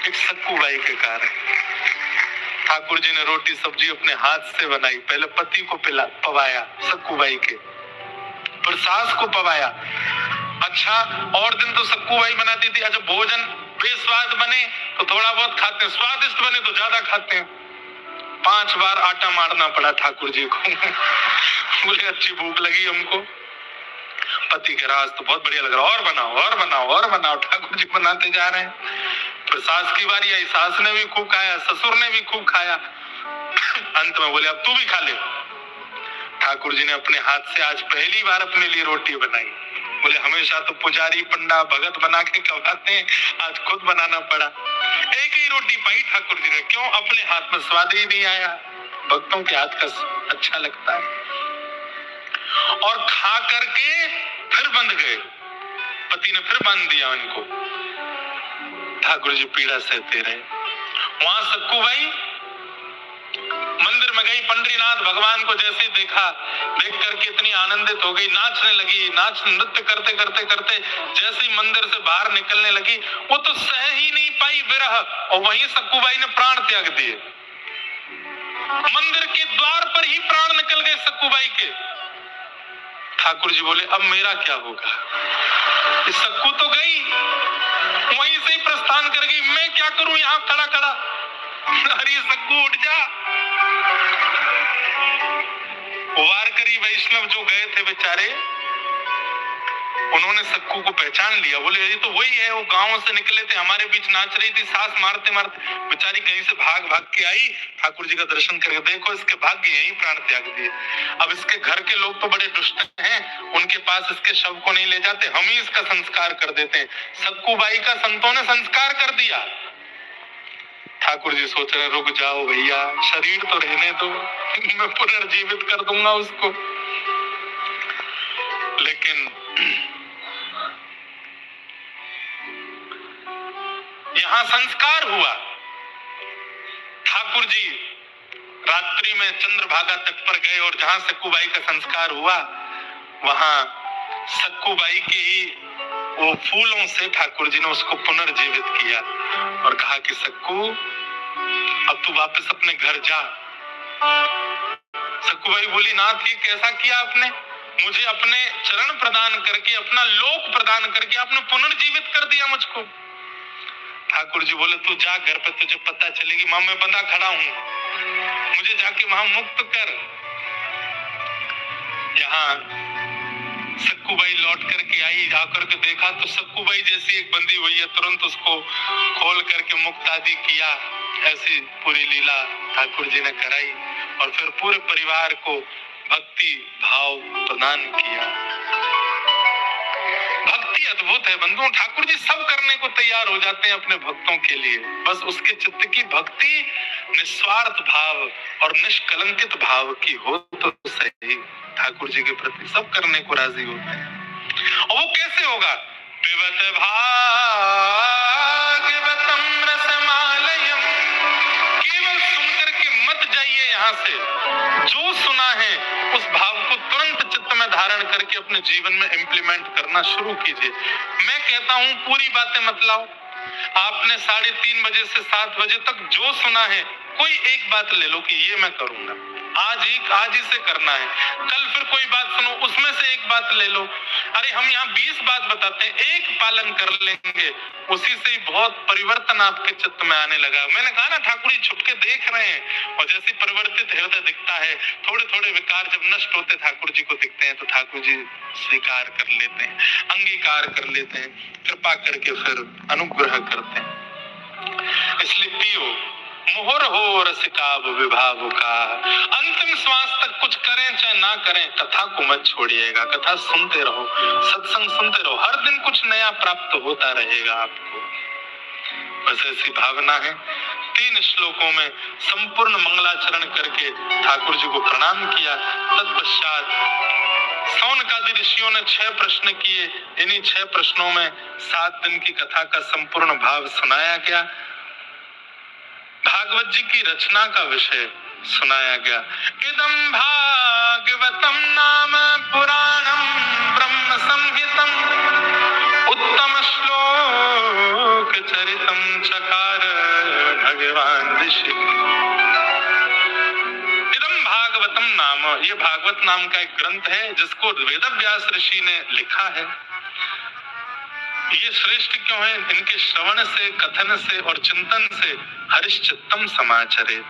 एक सक्कूबाई के कारण। ठाकुर जी ने रोटी सब्जी अपने हाथ से बनाई, पहले पति को पवाया सक्कूबाई के, फिर सास को पवाया। अच्छा, और दिन तो सक्कूबाई बनाती थी। अच्छा, भोजन बेस्वाद बने तो थोड़ा बहुत खाते हैं, स्वादिष्ट बने तो ज्यादा खाते हैं। 5 बार आटा मारना पड़ा ठाकुर जी को। बोले अच्छी भूख लगी हमको। पति के राज तो बहुत बढ़िया लग रहा, और बनाओ और बनाओ और बनाओ। ठाकुर जी बनाते जा रहे हैं। फिर सास की बारी आई, सास ने भी खूब खाया, ससुर ने भी खूब खाया। अंत में बोले अब तू भी खा ले। ठाकुर जी ने अपने हाथ से आज पहली बार अपने लिए रोटी बनाई। बोले हमेशा तो पुजारी पंडा भगत बना के खवाते हैं, आज खुद बनाना पड़ा। एक ही रोटी पाई ठाकुर जी ने, क्यों? अपने हाथ में स्वाद ही नहीं आया। भक्तों के हाथ का अच्छा लगता है। और खा करके फिर बंध गए, पति ने फिर बांध दिया उनको। ठाकुर जी पीड़ा सहते रहे। वहां सक्कूबाई मंदिर में गई, पंडरीनाथ भगवान को जैसे देखा, देख करके इतनी आनंदित हो गई, नाचने लगी। नृत्य करते करते करते जैसे ही मंदिर से बाहर निकलने लगी, वो तो सह ही नहीं पाई विरह, और वहीं सक्कूबाई ने प्राण त्याग दिए। मंदिर के द्वार पर ही प्राण निकल गए सक्कूबाई के। ठाकुर जी बोले अब मेरा क्या होगा? सक्कू तो गई, वहीं से ही प्रस्थान कर गई, मैं क्या करूं यहाँ खड़ा खड़ा? अरे सक्कू उठ जा, वारकरी वैष्णव जो गए थे बेचारे, उन्होंने सक्कू को पहचान लिया, बोले ये तो वही है, वो गांव से निकले थे, हमारे बीच नाच रही थी, सांस मारते मारते बेचारी कहीं से भाग भाग के आई, ठाकुर जी का दर्शन करके देखो इसके भाग्य यही प्राण त्याग दिए। अब इसके घर के लोग तो बड़े दुष्ट हैं, उनके पास इसके शव को नहीं ले जाते, हम ही इसका संस्कार कर देते हैं। सक्कू बाई का संतों ने संस्कार कर दिया। ठाकुर जी सोच रहे रुक जाओ भैया, शरीर तो रहने दो, मैं पुनर्जीवित कर दूंगा उसको। लेकिन यहां संस्कार हुआ। ठाकुर जी रात्रि में चंद्रभागा तट पर गए और जहां सक्कूबाई का संस्कार हुआ, वहां सक्कूबाई के ही वो फूलों से ठाकुर जी ने उसको पुनर्जीवित किया और कहा कि सक्कू अब तू वापस अपने घर जा। सक्कूबाई बोली नाथ ये कैसा किया आपने, मुझे अपने चरण प्रदान करके, अपना लोक प्रदान करके आपने पुनर्जीवित कर दिया मुझको। ठाकुर जी बोले तू जा घर पे, तुझे पता चलेगी, मां मैं बंधा खड़ा हूं, मुझे जाके वहां मुक्त कर। यहाँ सक्कूबाई लौट करके आई, आकर के देखा तो सक्कूबाई जैसी एक बंदी हुई है, तुरंत उसको खोल करके मुक्त आदि किया। ऐसी पूरी लीला ठाकुर जी ने कराई और फिर पूरे परिवार को भक्ति भाव प्रदान किया। भक्ति अद्भुत है बंधुओं, ठाकुर जी सब करने को तैयार हो जाते हैं अपने भक्तों के लिए, बस उसके चित्त की भक्ति निस्वार्थ भाव और निष्कलंकित भाव की हो तो सही। ठाकुर जी के प्रति सब करने को राजी होते हैं। और वो कैसे होगा? विवत भागवतम रसमालयम, केवल सुनकर के मत जाइए यहाँ से, जो सुना है उस भाव को तुरंत चित्त में धारण करके अपने जीवन में इम्प्लीमेंट करना शुरू कीजिए। मैं कहता हूँ पूरी बातें मत लाओ, आपने 3:30 बजे से 7 बजे तक जो सुना है कोई एक बात ले लो कि ये मैं करूंगा, आज ही से करना है। कल फिर कोई बात सुनो, उसमें से एक बात ले लो। अरे हम यहाँ 20 बात बताते हैं, एक पालन कर लेंगे, उसी से ही बहुत परिवर्तन आपके चित्त में आने लगा। मैंने कहा ना ठाकुर जी छुपके देख रहे हैं, और जैसे परिवर्तित हृदय दिखता है, थोड़े थोड़े विकार जब नष्ट होते ठाकुर जी को दिखते हैं तो ठाकुर जी स्वीकार कर लेते हैं, अंगीकार कर लेते हैं, कृपा करके फिर अनुग्रह करते हैं। इसलिए पियो मोहर हो रसिकाब विभाव का, अंतिम श्वास तक कुछ करें चाहे ना करें, कथा को मत छोड़िएगा, कथा सुनते रहो, सत्संग सुनते रहो, हर दिन कुछ नया प्राप्त होता रहेगा आपको। बस ऐसी भावना है। 3 श्लोकों में संपूर्ण मंगलाचरण करके ठाकुर जी को प्रणाम किया। तत्पश्चात सौनकादि ऋषियों ने 6 प्रश्न किए, इन्हीं 6 प्रश्नों में 7 दिन की कथा का संपूर्ण भाव सुनाया गया। भागवत जी की रचना का विषय सुनाया गया। इदं भागवतम नाम पुराणम ब्रह्म संहितम, उत्तम श्लोक चरितम चकार भगवान ऋषि। इदं भागवतम नाम, ये भागवत नाम का एक ग्रंथ है जिसको वेदव्यास ऋषि ने लिखा है। ये श्रेष्ठ क्यों है? इनके श्रवण से, कथन से और चिंतन से हरिश्चित्तम समाचरित।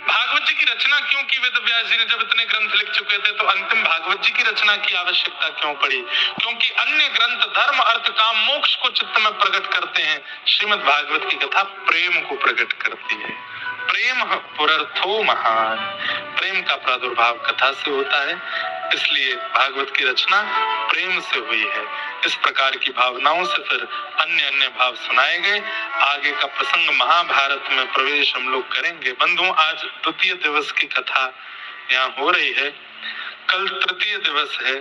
भागवत जी की रचना क्यों की वेदव्यास जी ने? जब इतने ग्रंथ लिख चुके थे तो अंतिम भागवत जी की रचना की आवश्यकता क्यों पड़ी? क्योंकि अन्य ग्रंथ धर्म अर्थ काम मोक्ष को चित्त में प्रकट करते हैं, श्रीमद् भागवत की कथा प्रेम को प्रकट करती है। प्रेम पुरर्थो महान, प्रेम का प्रादुर्भाव कथा से होता है, इसलिए भागवत की रचना प्रेम से हुई है। इस प्रकार की भावनाओं से फिर अन्य भाव सुनाए गए। आगे का प्रसंग महाभारत में प्रवेश हम लोग करेंगे। बंधुओं, आज द्वितीय दिवस की कथा यहाँ हो रही है, कल तृतीय दिवस है,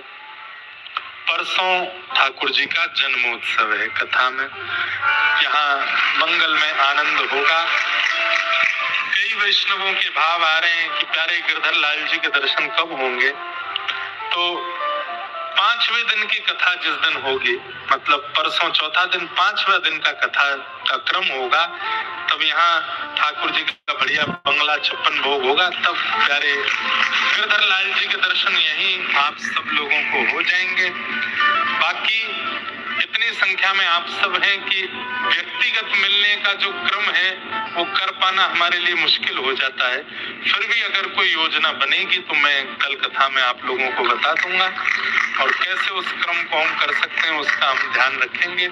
परसों ठाकुर जी का जन्मोत्सव है। कथा में यहाँ मंगल में आनंद होगा। कई वैष्णवों के भाव आ रहे हैं कि प्यारे गिरधर लाल जी के दर्शन कब होंगे, तो 5वें दिन की कथा जिस दिन होगी, मतलब परसों चौथा दिन 5वां दिन का कथा का क्रम होगा, तब यहाँ ठाकुर जी का बढ़िया बंगला 56 भोग होगा। तब प्यारे गिरधर लाल जी के दर्शन यहीं आप सब लोगों को हो जाएंगे। बाकी इतनी संख्या में आप सब हैं कि व्यक्तिगत मिलने का जो क्रम है वो कर पाना हमारे लिए मुश्किल हो जाता है। फिर भी अगर कोई योजना बनेगी तो मैं कल कथा में आप लोगों को बता दूंगा, और कैसे उस क्रम को हम कर सकते हैं उसका हम ध्यान रखेंगे।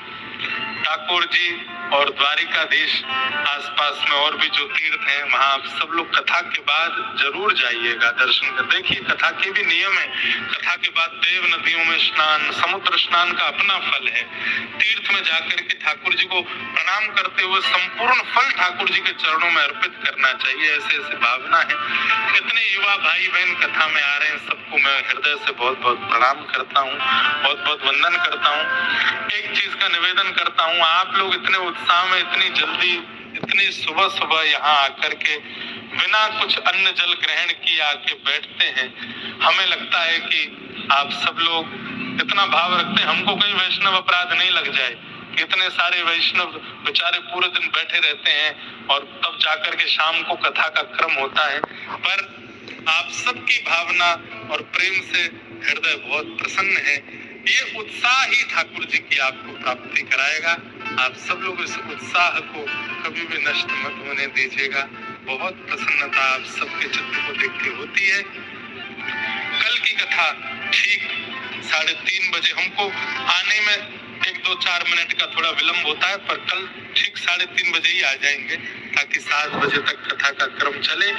ठाकुर जी और द्वारिकाधीश आसपास में और भी जो तीर्थ हैं वहां आप सब लोग कथा के बाद जरूर जाइएगा, दर्शन कर। देखिए कथा के भी नियम है, कथा के बाद देव नदियों में स्नान, समुद्र स्नान का अपना फल है। तीर्थ में जाकर के ठाकुर जी को प्रणाम करते हुए संपूर्ण फल ठाकुर जी के चरणों में अर्पित करना चाहिए, ऐसे ऐसे भावना है। इतने युवा भाई बहन कथा में आ रहे हैं, सबको मैं हृदय से बहुत बहुत प्रणाम करता हूँ, बहुत बहुत वंदन करता हूँ। एक चीज का निवेदन करता हूँ, आप लोग इतने उत्साह में इतनी जल्दी इतनी सुबह सुबह यहाँ आकर के बिना कुछ अन्न जल ग्रहण किए आके बैठते हैं। हमें लगता है कि आप सब लोग इतना भाव रखते हैं, हमको कहीं वैष्णव अपराध नहीं लग जाए। कितने सारे वैष्णव बेचारे पूरे दिन बैठे रहते हैं और तब जाकर के शाम को कथा का क्रम होता है। पर आप सबकी भावना और प्रेम से हृदय बहुत प्रसन्न है। ये उत्साह ही ठाकुर जी की आपको प्राप्ति कराएगा। आप सब लोग इस उत्साह को कभी भी नष्ट मत होने दीजिएगा। बहुत प्रसन्नता आप सबके चित्त को देख के होती है। कल की कथा ठीक 3:30 बजे, हमको आने में 1-2-4 मिनट का थोड़ा विलंब होता है, पर कल ठीक 3:30 बजे ही आ जाएंगे ताकि 7 बजे तक कथा का क्रम चले।